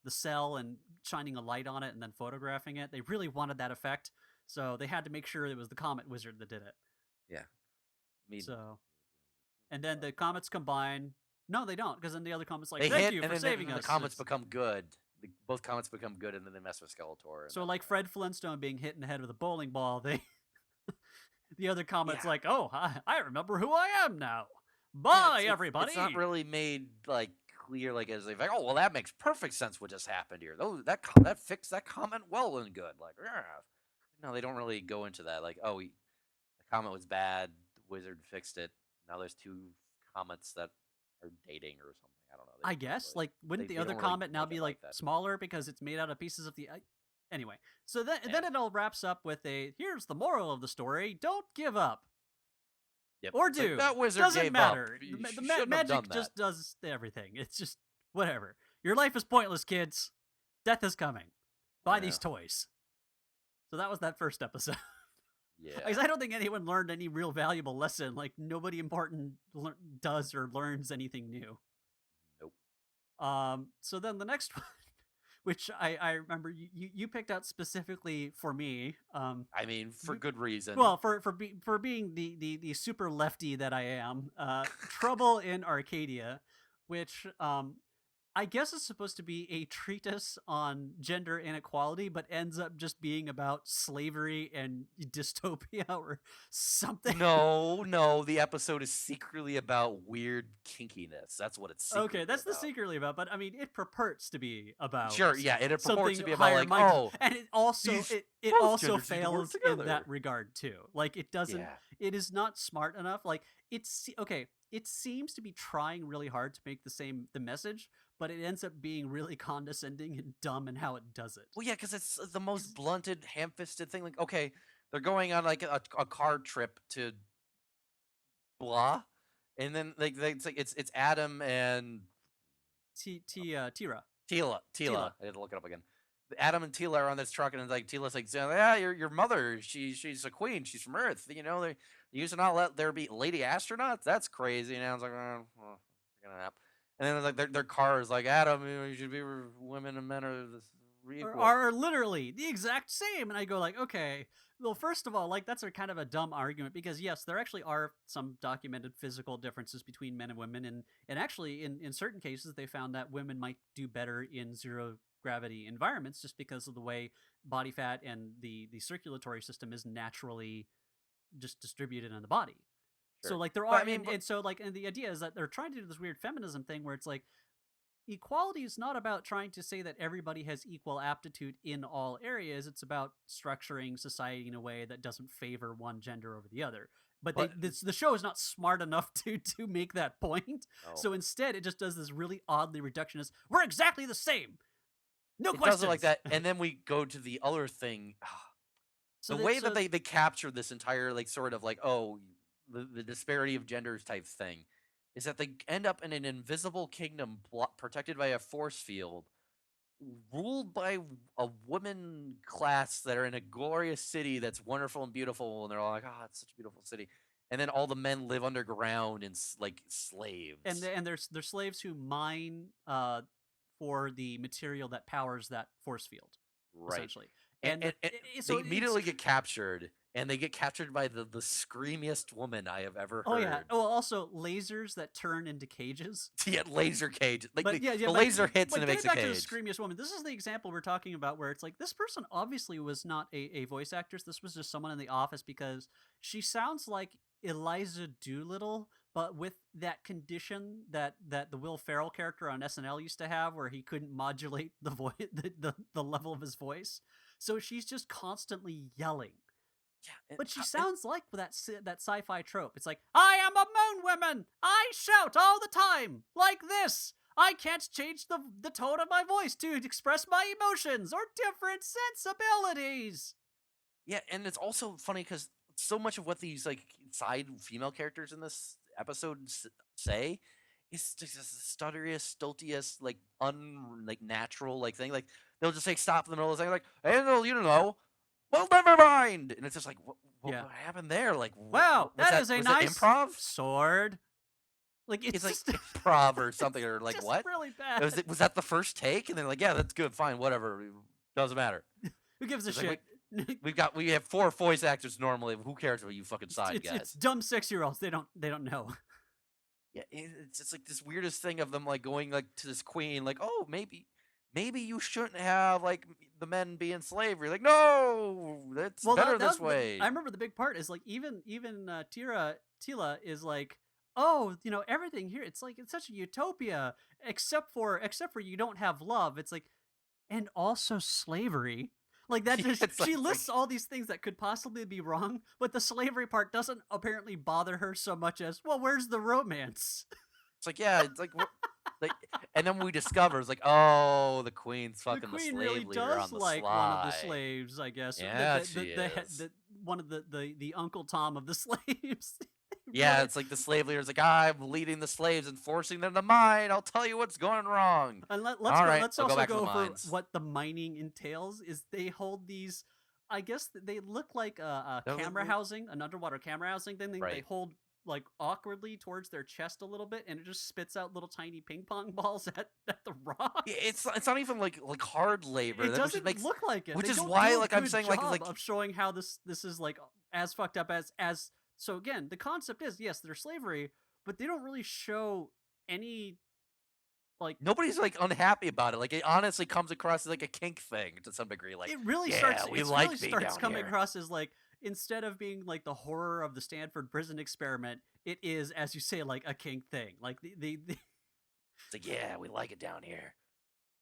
cell and shining a light on it and then photographing it. They really wanted that effect, so they had to make sure it was the comet wizard that did it. Yeah. I mean, So, and then the comets combine. No, they don't, because then the other comet's like, they "Thank hit, you and for then saving us." the comets It's- become good. Both comets become good, and then they mess with Skeletor. And so, like Fred Flintstone being hit in the head with a bowling ball, the other comet's Yeah. like, "Oh, I remember who I am now. Bye, it's, everybody." It's not really made like clear, like as if like, oh well, that makes perfect sense. What just happened here? That fixed that comment well and good. Like, yeah. No, they don't really go into that. Like, oh, the comment was bad. The wizard fixed it. Now there's two comets that are dating or something. I don't know. I guess, like, wouldn't they the other don't really comet now make it be like like that. smaller because it's made out of pieces of the? Anyway, so then Yeah. it all wraps up with a here's the moral of the story: don't give up. Yep. Or It's like, do. that wizard Doesn't gave matter. up. You The shouldn't have magic done that. just does everything. It's just whatever. Your life is pointless, kids. Death is coming. Buy Yeah. these toys. So that was that first episode. Yeah. I don't think anyone learned any real valuable lesson. Like nobody important does or learns anything new. Nope. So then the next one, which I remember you picked out specifically for me. I mean, for good reason. Well, for being the super lefty that I am, Trouble in Arcadia, which I guess is supposed to be a treatise on gender inequality, but ends up just being about slavery and dystopia or something. No, the episode is secretly about weird kinkiness. That's what it's Okay, that's about. the secretly about, but I mean, it purports to be about Sure, yeah, it purports something to be about like, higher-minded, oh, and it also these it both also genders need to work fails in together. that regard too. Like it doesn't, Yeah. it is not smart enough. Like it's okay. it seems to be trying really hard to make the message, but it ends up being really condescending and dumb in how it does it. Well, yeah, because it's the most 'Cause- blunted, ham-fisted thing. Like, okay, they're going on like a car trip to blah, and then it's Adam and Tira. Tila. I had to look it up again. Adam and Tila are on this truck, and it's like Tila's like, yeah, your mother, she's a queen, she's from Earth. They used to not let there be lady astronauts. That's crazy. And I was like, well, you're gonna nap. And then it's like their car is like, Adam, you should be women and men are equal. Are literally the exact same. And I go like, okay, well, first of all, like that's a kind of a dumb argument because yes, there actually are some documented physical differences between men and women, and actually in certain cases they found that women might do better in zero gravity environments just because of the way body fat and the circulatory system is naturally just distributed in the body. So Sure. like there But are I mean, and so like and the idea is that they're trying to do this weird feminism thing where it's like equality is not about trying to say that everybody has equal aptitude in all areas. It's about structuring society in a way that doesn't favor one gender over the other. But but the show is not smart enough to make that point. no. So instead, it just does this really oddly reductionist. We're exactly the same. No It does it like questions. that, and then we go to the other thing. So The that way that so they capture this entire like sort of like, oh, the disparity of genders type thing is that they end up in an invisible kingdom protected by a force field, ruled by a woman class that are in a glorious city that's wonderful and beautiful, and they're all like, oh, it's such a beautiful city. And then all the men live underground and like slaves. and there's slaves who mine for the material that powers that force field, Right. essentially. And, And and, and so they it's immediately get captured, and they get captured by the screamiest woman I have ever oh yeah. heard. Oh, also lasers that turn into cages. Yeah, laser cage. Like But yeah, the laser hits but and it getting makes a back to the cage. screamiest woman, this is the example we're talking about where it's like this person obviously was not a voice actress. This was just someone in the office because she sounds like Eliza Doolittle, but with that condition that the Will Ferrell character on SNL used to have, where he couldn't modulate the voice, the level of his voice. So she's just constantly yelling. Yeah, But she and sounds like that sci-fi trope. It's like, I am a moon woman. I shout all the time like this. I can't change the tone of my voice to express my emotions or different sensibilities. yeah, and it's also funny because so much of what these like side female characters in this episode say is just the stutteriest, stultiest, like like natural like thing. Like they'll just say stop in the middle of the thing, like, "Hey, no, you don't know. Well, never mind." And it's just like, Yeah. what happened there? Like, Wow, was that is a was nice that improv? sword. Like It's it's like just improv or something, or like just what? really bad. Was that the first take? And they're like, yeah, that's good, fine, whatever, doesn't matter. Who gives a It's like, shit? we have 4 voice actors normally. Who cares about you fucking side It's guys? dumb 6-year-olds. They don't know. Yeah, it's just like this weirdest thing of them like going like to this queen, like, oh, maybe you shouldn't have like the men be in slavery. Like, no, that's Well, better that this was way. I remember the big part is like even Tila is like, oh, everything here. It's like it's such a utopia, except for you don't have love. It's like, and also slavery. Like that Yeah, just it's she like lists all these things that could possibly be wrong, but the slavery part doesn't apparently bother her so much as, well, where's the romance? it's like yeah, it's like like, and then we discover it's like, oh, the queen's The fucking the queen really slave leader does on the like one of the sly. slaves, I guess. Yeah, she is. One of the Uncle Tom of the slaves. Yeah, Really. it's like the slave leader's like, I'm leading the slaves and forcing them to mine. I'll tell you what's going wrong. And All right, let's they'll go also back to go the over mines. what the mining entails. Is they hold these, I guess they look like a They're camera li- housing, an underwater camera housing thing. They Right. hold like awkwardly towards their chest a little bit, and it just spits out little tiny ping pong balls at the rocks. Yeah, it's not even like hard labor. It That which doesn't makes look like it. which They is don't why do a like I'm good saying job like of showing how this is like as fucked up as. So again, the concept is yes, they're slavery, but they don't really show any like nobody's like unhappy about it. Like it honestly comes across as like a kink thing to some degree. Like, it really yeah, starts we it like really being starts down coming here. across as like instead of being like the horror of the Stanford prison experiment, it is, as you say, like a kink thing. Like the It's like, yeah, we like it down here.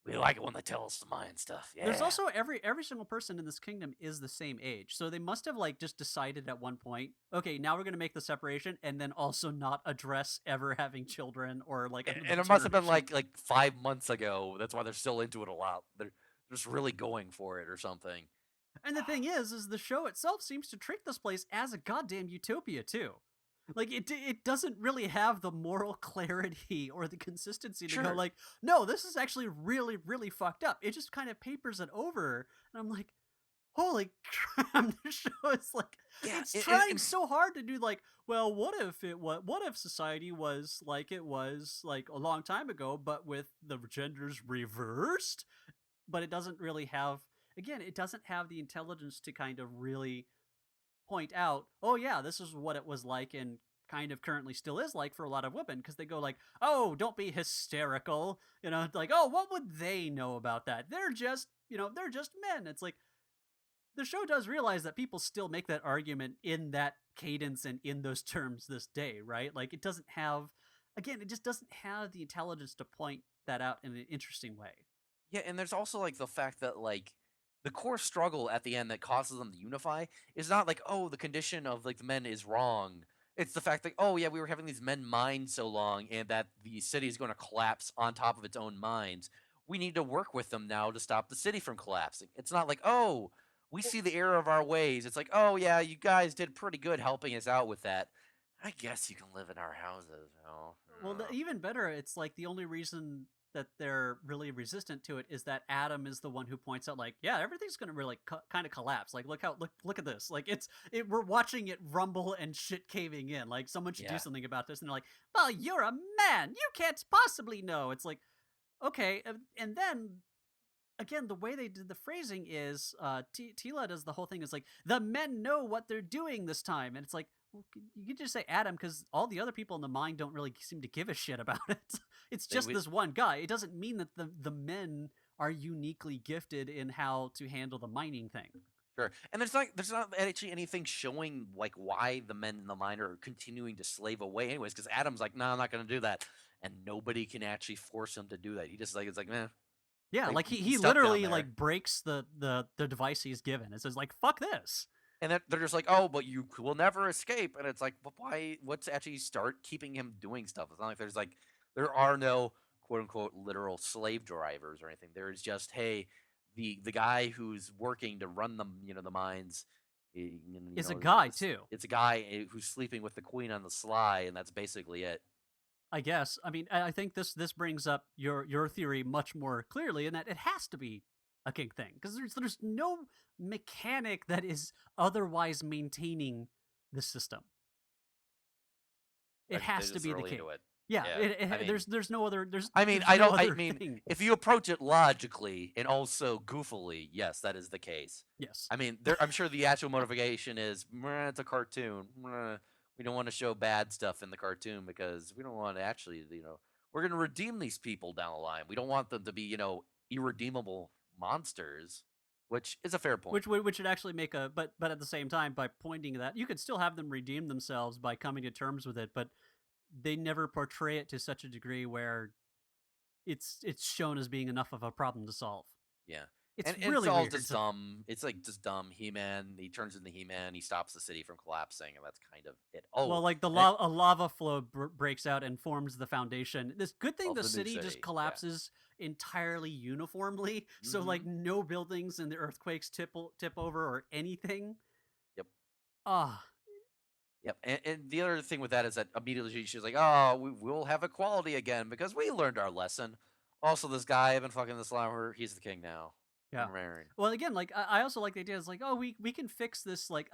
We like it when they tell us the Mayan stuff. There's Yeah. also every single person in this kingdom is the same age. So they must have like just decided at one point, okay, now we're going to make the separation and then also not address ever having children or like another And it must have been generation. like 5 months ago. That's why they're still into it a lot. They're just really going for it or something. And the thing is the show itself seems to treat this place as a goddamn utopia too. Like it doesn't really have the moral clarity or the consistency to go Sure. like, no, this is actually really really fucked up. It just kind of papers it over, and I'm like, holy crap, the show is like, Yeah. it's trying so hard to do like, well, what if society was like it was like a long time ago, but with the genders reversed? But it doesn't really have, again, it doesn't have the intelligence to kind of really point out, oh yeah, this is what it was like and kind of currently still is like for a lot of women, because they go like, oh, don't be hysterical, like, oh, what would they know about that? They're just, they're just men. It's like the show does realize that people still make that argument in that cadence and in those terms this day, right? Like it doesn't have, again, it just doesn't have the intelligence to point that out in an interesting way. Yeah, and there's also like the fact that like the core struggle at the end that causes them to unify is not like, oh, the condition of like the men is wrong. It's the fact that, oh yeah, we were having these men mine so long and that the city is going to collapse on top of its own mines. We need to work with them now to stop the city from collapsing. It's not like, oh, we Well, see the error of our ways. It's like, oh yeah, you guys did pretty good helping us out with that. I guess you can live in our houses. Oh, even better, it's like the only reason that they're really resistant to it is that Adam is the one who points out, like, yeah, everything's gonna really kind of collapse. Like, look at this. Like, we're watching it rumble and shit caving in. Like, someone should do yeah. something about this. And they're like, well, you're a man. You can't possibly know. It's like, okay, and then again, the way they did the phrasing is Tila does the whole thing is like, the men know what they're doing this time, and it's like, well, you could just say Adam, because all the other people in the mine don't really seem to give a shit about it. It's They, just we, this one guy. It doesn't mean that the men are uniquely gifted in how to handle the mining thing. Sure. And there's not actually anything showing like why the men in the mine are continuing to slave away anyways, because Adam's like, no, I'm not gonna do that. And nobody can actually force him to do that. He just like it's like, man, Yeah, like like he, he's he stuck down literally there. like breaks the device he's given. It says like, fuck this. And then they're just like, oh, but you will never escape. And it's like, but why what's actually start keeping him doing stuff? It's not like there are no quote unquote literal slave drivers or anything. There's just, hey, the guy who's working to run them, the mines, Is a guy it's, too. it's a guy who's sleeping with the queen on the sly, and that's basically it. I guess. I mean, I think this brings up your theory much more clearly in that it has to be a kink thing, because there's no mechanic that is otherwise maintaining the system. It They're has to just be the really kink. into it. Yeah, Yeah, I mean, there's no other I mean, there's I no don't. I other mean, thing. if you approach it logically and also goofily, yes, that is the case. Yes. I mean, I'm sure the actual motivation is "Meh, it's a cartoon. Meh, we don't want to show bad stuff in the cartoon because we don't want to actually, we're going to redeem these people down the line. We don't want them to be, irredeemable monsters, which is a fair point. Which would actually make a, but at the same time, by pointing that, you could still have them redeem themselves by coming to terms with it, but they never portray it to such a degree where it's shown as being enough of a problem to solve. Yeah. It's And it's really all weird. just dumb. It's like just dumb. He-Man, he turns into He-Man, he stops the city from collapsing, and that's kind of it. Well, Oh, like and a lava flow breaks out and forms the foundation. This good thing of the the new city just city. Yeah. collapses entirely uniformly, so Hmm. like no buildings and the earthquakes tip over or anything. Yep. Ah, Yep. And the other thing with that is that immediately she's like, oh, we'll have equality again because we learned our lesson. Also, this guy, I've been fucking this flower, he's the king now. yeah. I'm married. Well, again, like I also like the idea is like, oh, we can fix this. Like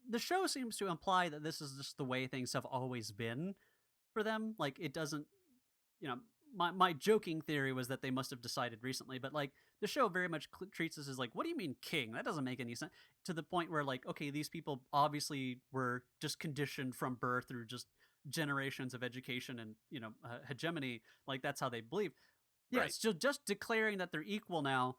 the show seems to imply that this is just the way things have always been for them. Like it doesn't, you know, my joking theory was that they must have decided recently, but like the show very much treats this as like, what do you mean king? That doesn't make any sense. To the point where like, okay, these people obviously were just conditioned from birth through just generations of education and hegemony. Like that's how they believe. Yeah, Right. so just declaring that they're equal now,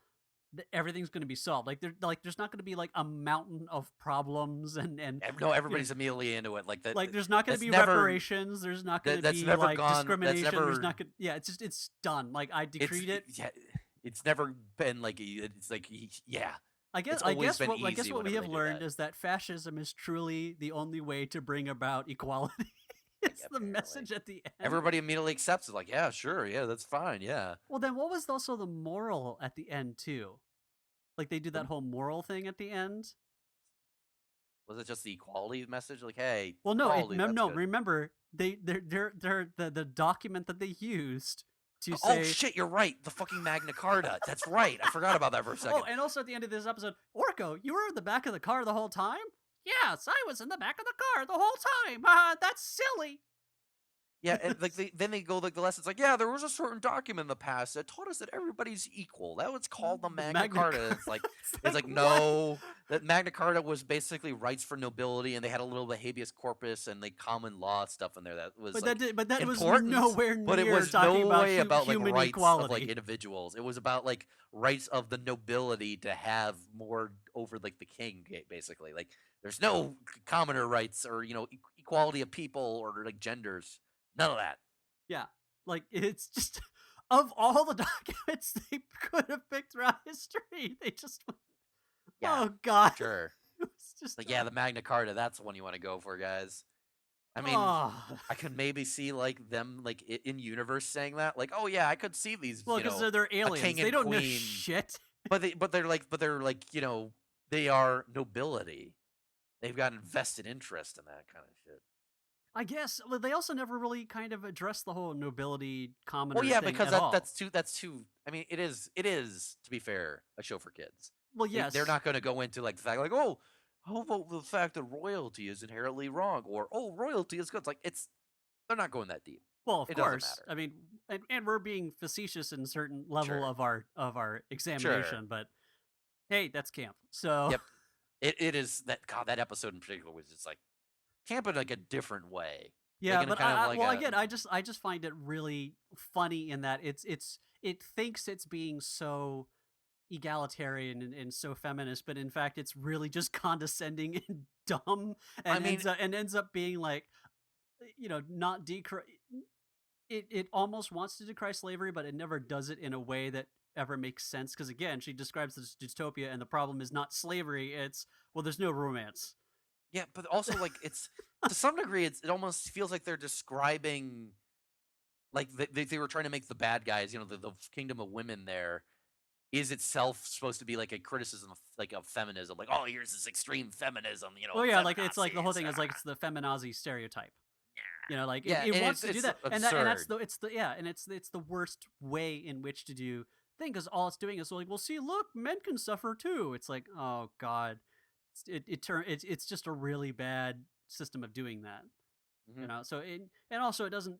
everything's going to be solved. There's not going to be like a mountain of problems and No, you know, everybody's immediately into it. Like that. like there's not going to That's be never. reparations. There's not going to That's be never like gone. That's discrimination. There's never. not going. Yeah, it's done. Like I It's decreed it. yeah. It's never been like it's like yeah, I guess it's I always guess been what I guess easy what we whenever have they do learned that. is that fascism is truly the only way to bring about equality. Like It's the apparently, message at the end. everybody immediately accepts it. Like, yeah, sure, yeah, that's fine, yeah. Well, then what was also the moral at the end too? Like they do that The- whole moral thing at the end. Was it just the equality message? Like, hey, Well, no, equality, that's no. good. Remember, they're the document that they used to Oh say. shit, you're right. The fucking Magna Carta. That's right. I forgot about that for a Oh, second. and also at the end of this episode, Orko, you were in the back of the car the whole time. Yes, I was in the back of the car the whole time. That's silly. Yeah, and like then they go like the lessons like, yeah, there was a certain document in the past that taught us that everybody's equal. That was called the The Magna Magna Carta. Carta. It's It's like like what? no, that Magna Carta was basically rights for nobility, and they had a little bit habeas corpus and like common law stuff in there that was like But that was important, nowhere but it near was talking no about way about like human rights of like equality. individuals. It was about like rights of the nobility to have more over like the king, basically. Like there's no commoner rights or equality of people or like genders. None of that. Yeah, like it's just of all the documents they could have picked throughout history, they just went, Yeah, oh god, sure. it was just Like, yeah, the Magna Carta, that's the one you want to go for, guys. I mean, oh. I could maybe see like them like in universe saying that, like, oh yeah, I could see these, Well, because they're a aliens, king they and don't know queen, shit. but they're like, they are nobility. They've got invested interest in that kind of shit. I guess well, they also never really kind of addressed the whole nobility Well, commoner yeah, thing because at all. that's too. I mean, it is to be fair a show for kids. Well, They're yes. not going to go into like the fact like, oh, how about the fact that royalty is inherently wrong, or oh, royalty is good. It's like they're not going that deep. Well, of It doesn't course. matter. I mean, and we're being facetious in certain level Sure, of our sure, examination, but hey, that's camp. So yep. It is that God, that episode in particular was just like camp in like a different way, like yeah, in a but kind of like well, a again, I just find it really funny in that it thinks it's being so egalitarian and so feminist, but in fact, it's really just condescending and dumb, I mean, and ends up being like, not it almost wants to decry slavery, but it never does it in a way that ever makes sense. Because again, she describes this dystopia, and the problem is not slavery; it's well, there's no romance. yeah, but also like it's to some degree it almost feels like they're describing like they were trying to make the bad guys, the kingdom of women there is itself supposed to be like a criticism of like of feminism. Like, oh, here's this extreme feminism, Well, yeah, like it's like the whole feminazis. thing is like it's the feminazi stereotype. Like Yeah, it and wants to do it's that, and that's absurd. the yeah, and it's the worst way in which to do thing because all it's doing is like, well, see, look, men can suffer too. It's like, oh god, it's just a really bad system of doing that. Hmm. So and also it doesn't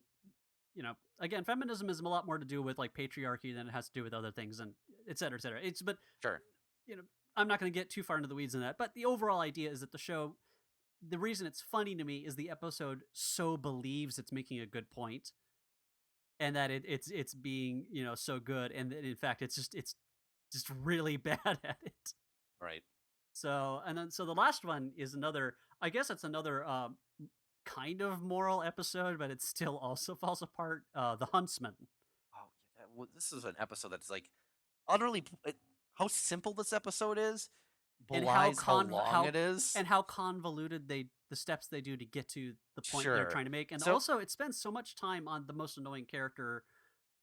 again, feminism is a lot more to do with like patriarchy than it has to do with other things and et cetera, et cetera. It's but Sure. you know I'm not going to get too far into the weeds in that, but the overall idea is that the show, the reason it's funny to me is the episode so believes it's making a good point and that it's being so good, and that in fact it's just really bad at it. Right. So and then so the last one is another, I guess it's another kind of moral episode, but it still also falls apart. The Huntsman. Oh, yeah. This is an episode that's like utterly how simple this episode is And belies how long it is. how convoluted the steps they do to get to the point they're Sure. trying to make, and So also it spends so much time on the most annoying character.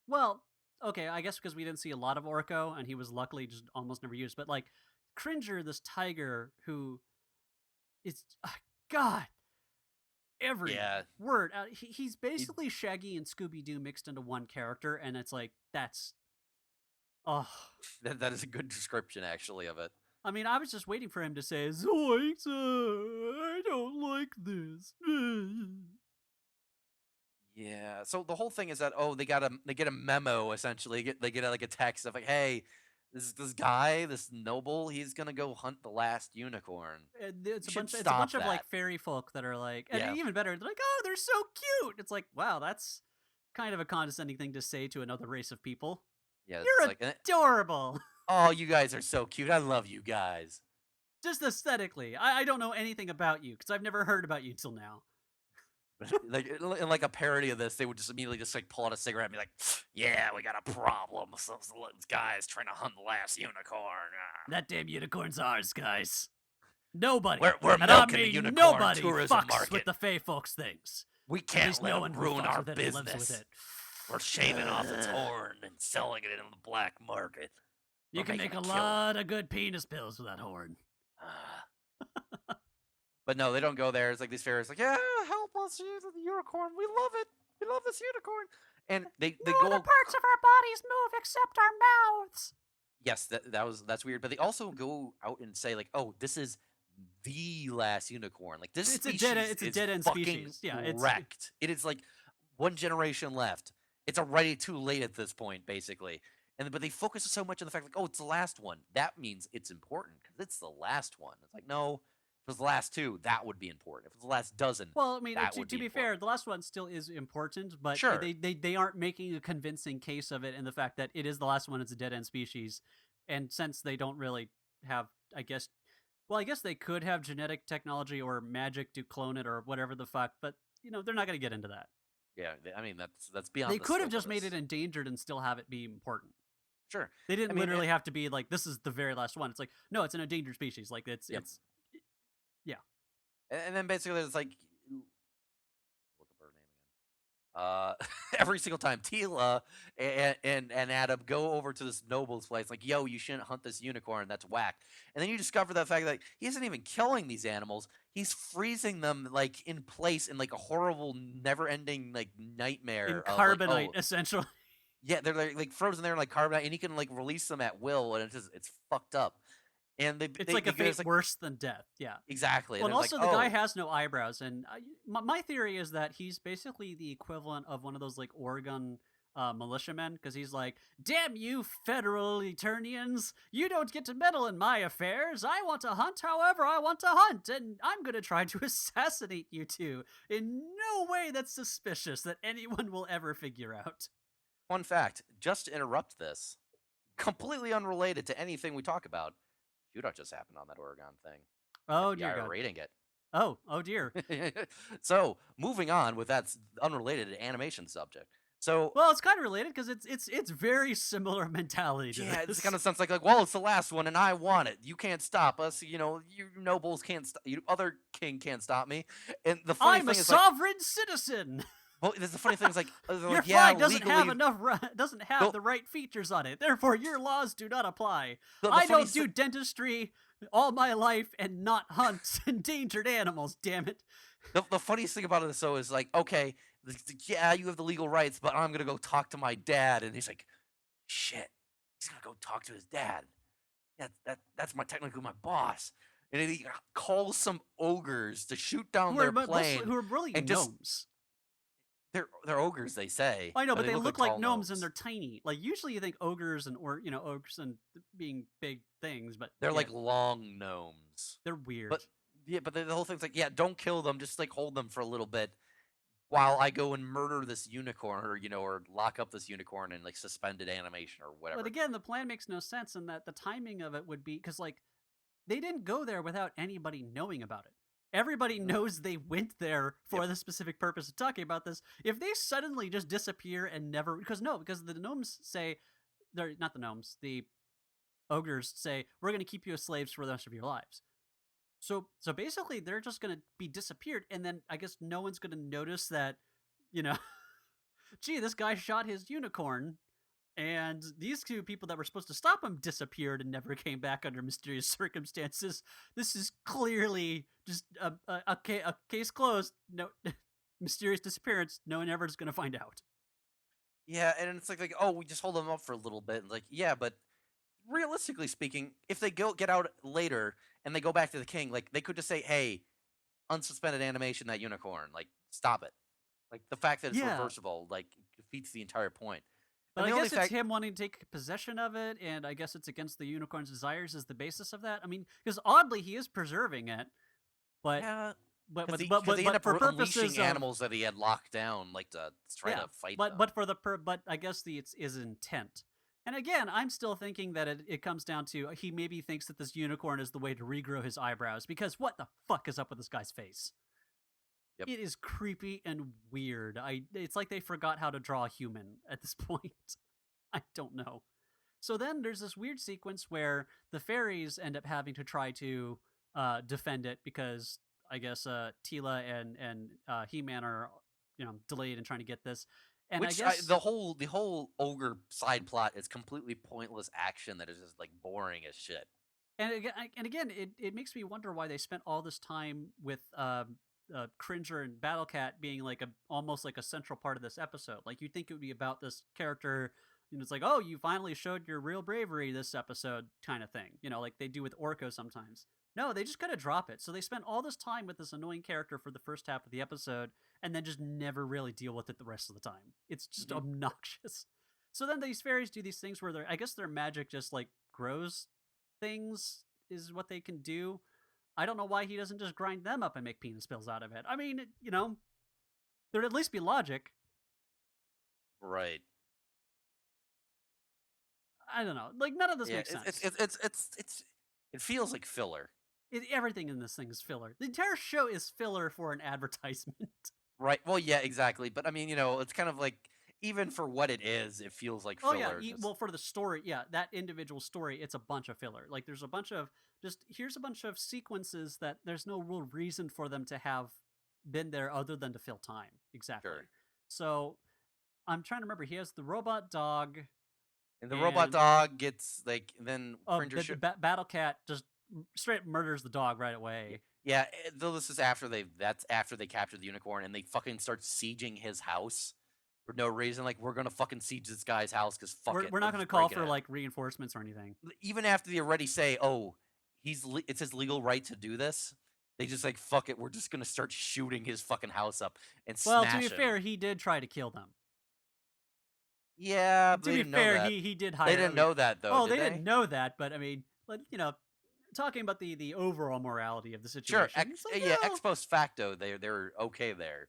Well, okay, I guess because we didn't see a lot of Orko, and he was luckily just almost never used. But like Cringer, this tiger who is God, every yeah, word. He's he, basically Shaggy and Scooby Doo mixed into one character, and it's like that's oh. that is a good description actually of it. I mean, I was just waiting for him to say, "Zoinks! I don't like this." Yeah. So the whole thing is that they get a memo essentially. They get like a text of like, hey, this guy, this noble, he's gonna go hunt the last unicorn. And You should it's a bunch stop of like that. fairy folk that are like, and Yeah. even better, they're like, "Oh, they're so cute." It's like, wow, that's kind of a condescending thing to say to another race of people. Yeah. It's You're like, adorable, oh, you guys are so cute. I love you guys. just aesthetically. I don't know anything about you because I've never heard about you till now. Like in like a parody of this, they would just immediately just like pull out a cigarette and be like, "Yeah, we got a problem. This guy's trying to hunt the last unicorn. That damn unicorn's ours, guys. Nobody, We're and I milking the mean unicorn nobody, tourism fucks with market. the Fey folks things. We At can't least let no him one who ruin fucks our with it and lives with business. it. We're shaving off its Ugh. horn and selling it in the black market. You We're can making make a killing. lot of good penis pills with that horn. But no, they don't go there. It's like these fairies, like, yeah, help us use the unicorn. We love it. We love this unicorn. And they No go. other parts of our bodies move except our mouths. Yes, that's weird. But they also go out and say like, oh, this is the last unicorn. Like this It's a species dead is end fucking species. Yeah, it's wrecked. It is like one generation left. It's already too late at this point, basically. But they focus so much on the fact like, oh, it's the last one. That means it's important because it's the last one. It's like, no, if it was the last two, that would be important. If it was the last dozen, well. I mean, that to, would to be be important. fair, the last one still is important, but Sure. they aren't making a convincing case of it in the fact that it is the last one. It's a dead end species, and since they don't really have, I guess, well, I guess they could have genetic technology or magic to clone it or whatever the fuck, but they're not going to get into that. Yeah, I mean that's beyond. They the could have scope of just made this. it endangered and still have it be important. Sure. They didn't I mean, literally have to be like, this is the very last one. It's like, no, it's an endangered species. Like Yep. it's yeah. And then basically it's like, look up her name again. Every single time Tila and Adam go over to this noble's place, like, yo, you shouldn't hunt this unicorn. That's whack. And then you discover the fact that he isn't even killing these animals. He's freezing them like in place in like a horrible, never-ending like nightmare In of carbonite, like, oh, essentially. yeah, they're like frozen there in like carbonite, and he can like release them at will, and it's fucked up. And It's like a fate it's like worse than death. Yeah. exactly. Well, And and it's also like, the guy oh, has no eyebrows, and my theory is that he's basically the equivalent of one of those like Oregon militiamen, because he's like, "Damn you, federal Eternians! You don't get to meddle in my affairs. I want to hunt however I want to hunt, and I'm going to try to assassinate you two in no way that's suspicious that anyone will ever figure out." fun fact, just to interrupt this, completely unrelated to anything we talk about, shootout just happened on that Oregon thing. Oh FBI dear are God. rating it. Oh dear. So moving on with that unrelated animation subject. So Well, it's kind of related because it's very similar mentality to yeah, it this. kind of sounds like well, it's the last one and I want it. You can't stop us. You know, you nobles can't. You other king can't stop me. And the funny I'm thing a is like, sovereign citizen. well, the funny thing is like, they're Your like, yeah, flag doesn't have legally. doesn't The, have the right features on it. Therefore, your laws do not apply. the I funny don't do dentistry all my life and not hunt endangered animals. Damn it! the funniest thing about it though is like, okay, yeah, you have the legal rights, but I'm gonna go talk to my dad, and he's like, shit, he's gonna go talk to his dad. Yeah, that's technically my boss, and then he calls some ogres to shoot down their plane, Who are really and just gnomes. they're ogres, they say, I know, but they look look like like tall gnomes and gnomes. they're tiny. Like usually you think ogres ogres and being big things, but They're yeah, like long gnomes, they're weird. but yeah, but the whole thing's like, yeah, don't kill them, just like hold them for a little bit while I go and murder this unicorn, or or lock up this unicorn in like suspended animation or whatever. But again, the plan makes no sense, in that the timing of it would be because like they didn't go there without anybody knowing about it. Everybody knows they went there for Yep. the specific purpose of talking about this. If they suddenly just disappear and never, because the gnomes say, they're not the gnomes, the ogres say, we're going to keep you as slaves for the rest of your lives. So basically, they're just going to be disappeared, and then I guess no one's going to notice that, you know, gee, this guy shot his unicorn, and these two people that were supposed to stop him disappeared and never came back under mysterious circumstances. This is clearly just a case closed. No mysterious disappearance. No one ever is going to find out. Yeah, and it's like, oh, we just hold them up for a little bit. And like, yeah, but realistically speaking, if they get out later and they go back to the king, like they could just say, hey, unsuspended animation, that unicorn, like stop it. Like the fact that it's Yeah, reversible, like defeats the entire point. but And I the only guess it's fact, him wanting to take possession of it, and I guess it's against the unicorn's desires is the basis of that. I mean, because oddly he is preserving it, but yeah, but because but he but because but, they end but up for unleashing purposes of animals that he had locked down, like to try yeah, to fight but them. for the but I guess it's is intent. And again, I'm still thinking that it comes down to he maybe thinks that this unicorn is the way to regrow his eyebrows, because what the fuck is up with this guy's face? Yep. It is creepy and weird. It's like they forgot how to draw a human at this point. I don't know. So then there's this weird sequence where the fairies end up having to try to defend it because I guess Tila and He-Man are delayed in trying to get this, and I Which guess the whole ogre side plot is completely pointless action that is just like boring as shit. and again, it makes me wonder why they spent all this time with Cringer and Battlecat being like almost like a central part of this episode. Like you'd think it would be about this character. It's like, oh, you finally showed your real bravery this episode, kind of thing. Like they do with Orko sometimes. No, they just kind of drop it. So they spent all this time with this annoying character for the first half of the episode, and then just never really deal with it the rest of the time. It's just Hmm. obnoxious. So then these fairies do these things where I guess their magic just like grows things is what they can do. I don't know why he doesn't just grind them up and make penis pills out of it. I mean, there'd at least be logic. Right. I don't know. Like none of this Yeah. makes sense. It feels like filler. Everything in this thing is filler. The entire show is filler for an advertisement. Right. Well, yeah, exactly. But I mean, it's kind of like even for what it is, it feels like Oh yeah, filler. Just well for the story, yeah, that individual story, it's a bunch of filler. Like there's a bunch of here's a bunch of sequences that there's no real reason for them to have been there other than to fill time. Exactly. sure. So I'm trying to remember. He has the robot dog, And the robot and dog gets like then Cringer the Battle Cat just straight up murders the dog right away. yeah, though this is after that's after they capture the unicorn and they fucking start sieging his house for no reason. Like we're gonna fucking siege this guy's house because fuck it, We're we're not going to just call breaking for it. like reinforcements or anything. Even after they already say, oh, it's his legal right to do this. They just like fuck it, we're just gonna start shooting his fucking house up and Well, to be smash him. fair, he did try to kill them. Yeah, but To they be didn't know fair, that. he did hire. They didn't know that though. Oh, Did they they? didn't know that, but I mean, talking about the overall morality of the Sure. situation. It's like, Yeah, ex post facto, they're okay there.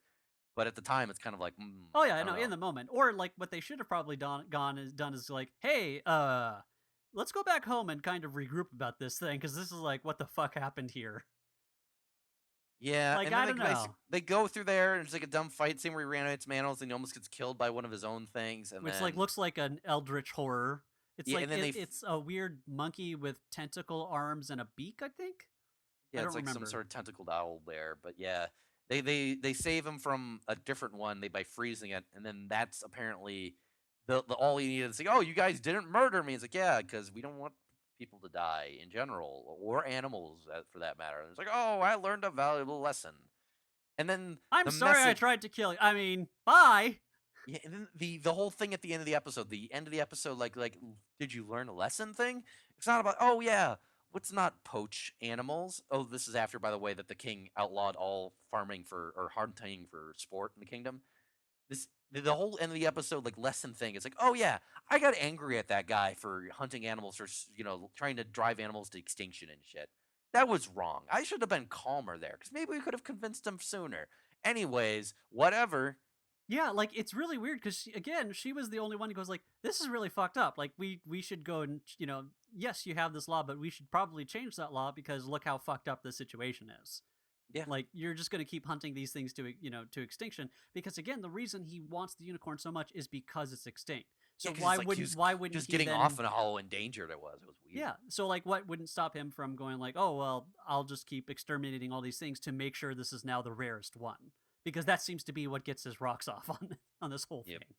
But at the time, it's kind of like, oh yeah, I I don't know, in know. the moment, or like what they should have probably done is like, hey, let's go back home and kind of regroup about this thing because this is like, what the fuck happened here? Yeah, Like, and then I don't know. they go through there, and it's like a dumb fight scene where he reanimates Manos, and he almost gets killed by one of his own things, and Which like then looks like an eldritch horror. It's yeah, like and then it's a weird monkey with tentacle arms and a beak. I think. I yeah, don't it's like some remember. sort of tentacled owl there, but yeah, they save him from a different one they by freezing it, and then that's apparently the all he needed to say. Oh, you guys didn't murder me. It's like yeah, because we don't want people to die in general or animals for that matter. And it's like oh, I learned a valuable lesson. And then I'm the sorry I message, tried to kill you. I mean, bye. yeah, and then the whole thing at the end of the end of the episode, like, did you learn a lesson thing? It's not about oh yeah, let's not poach animals. Oh, this is after, by the way, that the king outlawed all farming for or hunting for sport in the kingdom. The whole end of the episode like lesson thing is like oh yeah, I got angry at that guy for hunting animals or trying to drive animals to extinction and shit. That was wrong. I should have been calmer there because maybe we could have convinced him sooner. Anyways, whatever. Yeah, like it's really weird because again, she was the only one who goes like, "This is really fucked up. Like we should go and yes, you have this law, but we should probably change that law because look how fucked up the situation is. Yeah. Like you're just going to keep hunting these things to extinction because again, the reason he wants the unicorn so much is because it's extinct. Yeah, So 'cause it's like why wouldn't just he getting then? off on how endangered it was. It was weird. Yeah. So like, what wouldn't stop him from going like, oh well, I'll just keep exterminating all these things to make sure this is now the rarest one because that seems to be what gets his rocks off on this whole Yep. thing.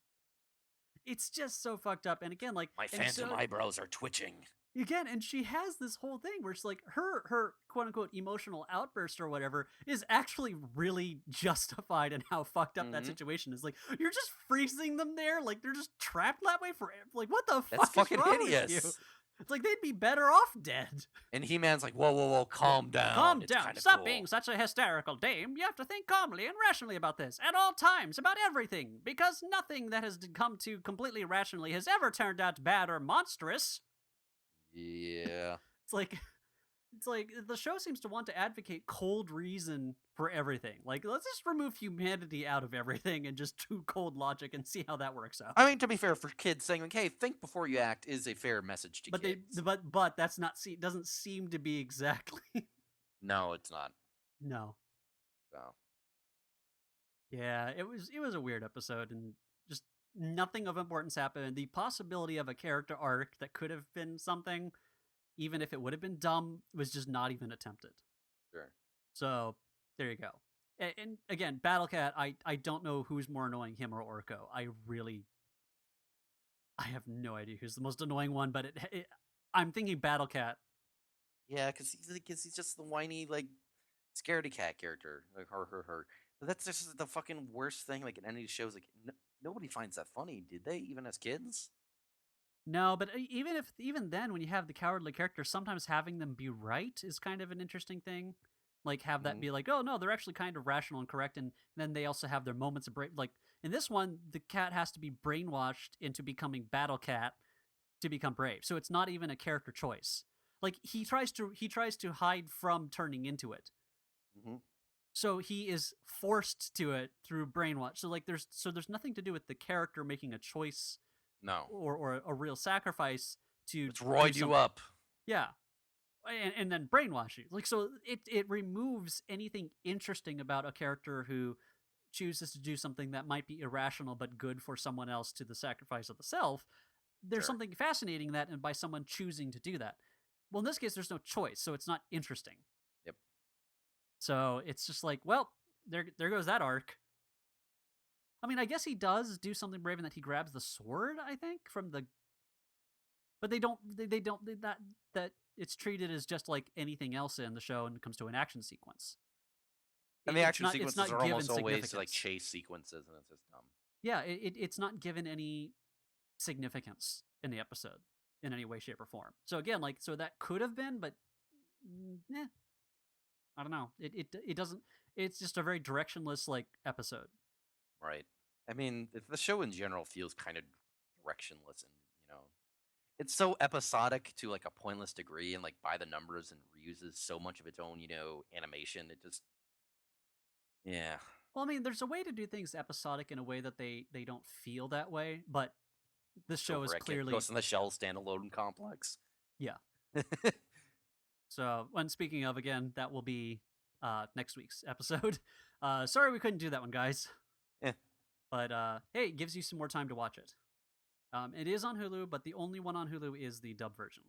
It's just so fucked up. And again, like, My and phantom so eyebrows are twitching. again, and she has this whole thing where it's like her quote unquote emotional outburst or whatever is actually really justified in how fucked up that Hmm. situation is. Like, you're just freezing them there, like they're just trapped that way forever. Like, what the That's fuck is fucking wrong with you? hideous. It's like they'd be better off dead. And He-Man's like, whoa, whoa, whoa, calm down. Calm It's down. kinda Stop cool. being such a hysterical dame. You have to think calmly and rationally about this at all times, about everything, because nothing that has come to completely rationally has ever turned out bad or monstrous. Yeah. It's like the show seems to want to advocate cold reason for everything. Like, let's just remove humanity out of everything and just do cold logic and see how that works out. I mean, to be fair, for kids saying like, "Hey, think before you act," is a fair message to But kids. but that's not doesn't seem to be exactly. No, it's not. No. So Yeah, it was a weird episode, and just nothing of importance happened. The possibility of a character arc that could have been something, even if it would have been dumb, was just not even attempted. Sure. So there you go. And again, Battle Cat, I don't know who's more annoying, him or Orko. I have no idea who's the most annoying one, but I'm thinking Battle Cat. Yeah, because he's just the whiny like scaredy cat character, like her. But that's just the fucking worst thing. Like in any shows, like nobody finds that funny, did they? Even as kids. No, but even then, when you have the cowardly character, sometimes having them be right is kind of an interesting thing. Like have that Hmm. be like, oh no, they're actually kind of rational and correct, and then they also have their moments of like in this one, the cat has to be brainwashed into becoming Battle Cat to become brave. So it's not even a character choice. Like he tries to hide from turning into it. Hmm. So he is forced to it through brainwash. So like there's nothing to do with the character making a choice No, or a real sacrifice to let's do roid you something. up. Yeah. And then brainwash you. Like so it removes anything interesting about a character who chooses to do something that might be irrational but good for someone else to the sacrifice of the self. There's Sure. something fascinating in that and by someone choosing to do that. Well, in this case there's no choice, so it's not interesting. Yep. So it's just like, well, there goes that arc. I mean, I guess he does do something brave in that he grabs the sword, I think, from the but that it's treated as just like anything else in the show and it comes to an action sequence. And the It's action not it's sequences not are given almost always like significance. chase sequences, and it's just dumb. Yeah, it's not given any significance in the episode in any way, shape, or form. So again, like so that could have been, but I don't know. It doesn't. It's just a very directionless like episode. Right. I mean, the show in general feels kind of directionless, and it's so episodic to like a pointless degree, and like by the numbers, and reuses so much of its own, animation. It just, yeah, Well, I mean, there's a way to do things episodic in a way that they don't feel that way, but this it's show over is at clearly Ghost in the Shell standalone complex. yeah. So, when speaking of again, that will be next week's episode. Sorry we couldn't do that one, guys. Yeah. But hey, it gives you some more time to watch it. It is on Hulu, but the only one on Hulu is the dub version.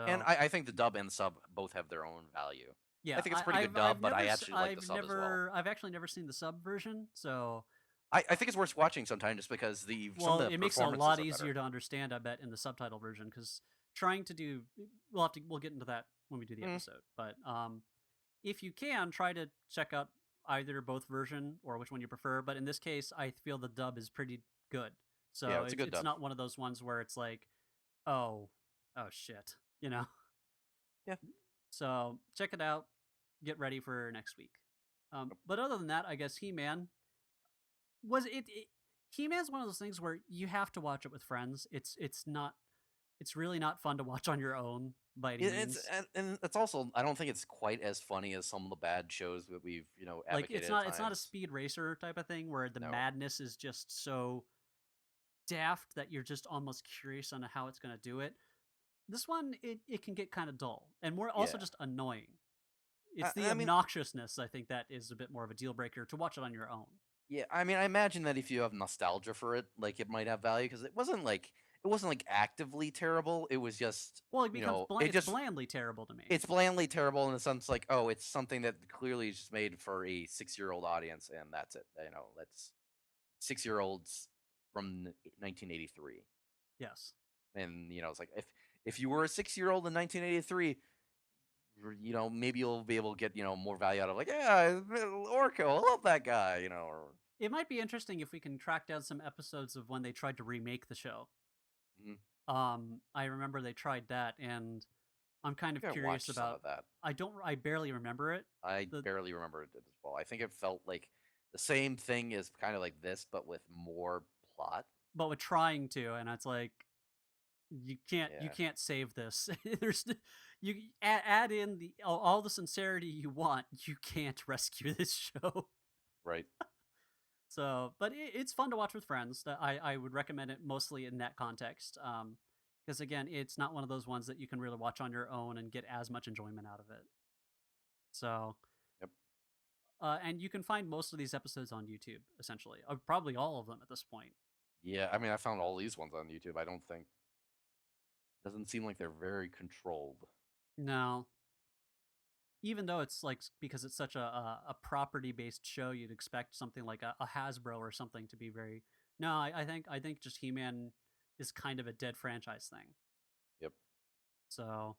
And So I think the dub and sub both have their own value. I yeah, think it's pretty good dub, but I actually like the sub as well. I've actually never seen the sub version. So I think it's worth watching sometime just because some of well, the it makes it a performances lot are better. easier to understand, I bet, in the subtitle version because trying to do we'll get into that when we do the Mm, episode. But if you can try to check out either both version or which one you prefer. But in this case, I feel the dub is pretty good. yeah, So it's a good it's dub. not one of those ones where it's like, oh, oh shit, you know. Yeah. So check it out. Get ready for next week. But other than that, I guess He-Man was it. He-Man's one of those things where you have to watch it with friends. It's not. It's really not fun to watch on your own by any It's means. and it's also, I don't think it's quite as funny as some of the bad shows that we've Like advocated at it's not a times. speed racer type of thing where the No. madness is just so daft that you're just almost curious on how it's going to do it. This one, it can get kind of dull and more also Yeah. just annoying. I, It's the I mean, obnoxiousness I think that is a bit more of a deal breaker to watch it on your own. yeah. I mean, I imagine that if you have nostalgia for it, like it might have value because it wasn't like actively terrible. It was just Well, it becomes it it's just blandly terrible to me. it's blandly terrible in the sense like, oh, it's something that clearly is just made for a 6-year-old audience, and that's it. That's 6-year-olds from 1983. Yes. And it's like, if you were a 6-year-old in 1983, maybe you'll be able to get more value out of, like, yeah, Orko, I love that guy, or It might be interesting if we can track down some episodes of when they tried to remake the show. mhm. I remember they tried that, and I'm kind of I curious watched some about. of that. I barely remember it. I The barely remember it as well. I think it felt like the same thing as kind of like this, but with more plot. but with trying to, and it's like you Yeah, can't save this. There's you add in all the sincerity you want. You can't rescue this show. right. So, but it's fun to watch with friends. I would recommend it mostly in that context. Because again, it's not one of those ones that you can really watch on your own and get as much enjoyment out of it. So, Yep. And you can find most of these episodes on YouTube, essentially, probably all of them at this point. Yeah, I mean, I found all these ones on YouTube. I don't think doesn't seem like they're very controlled. No, even though it's like because it's such a property based show, you'd expect something like a Hasbro or something to be very. No, I think just He-Man is kind of a dead franchise thing. Yep. So,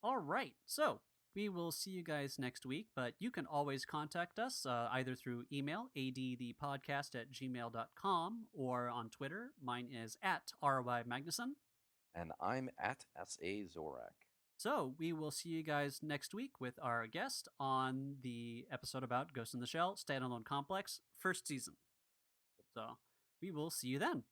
all right. So we will see you guys next week, but you can always contact us either through email, adthepodcast@gmail.com, or on Twitter. Mine is at RYMagnuson. And I'm at SA Zorak. So we will see you guys next week with our guest on the episode about Ghost in the Shell, Standalone Complex, first season. So we will see you then.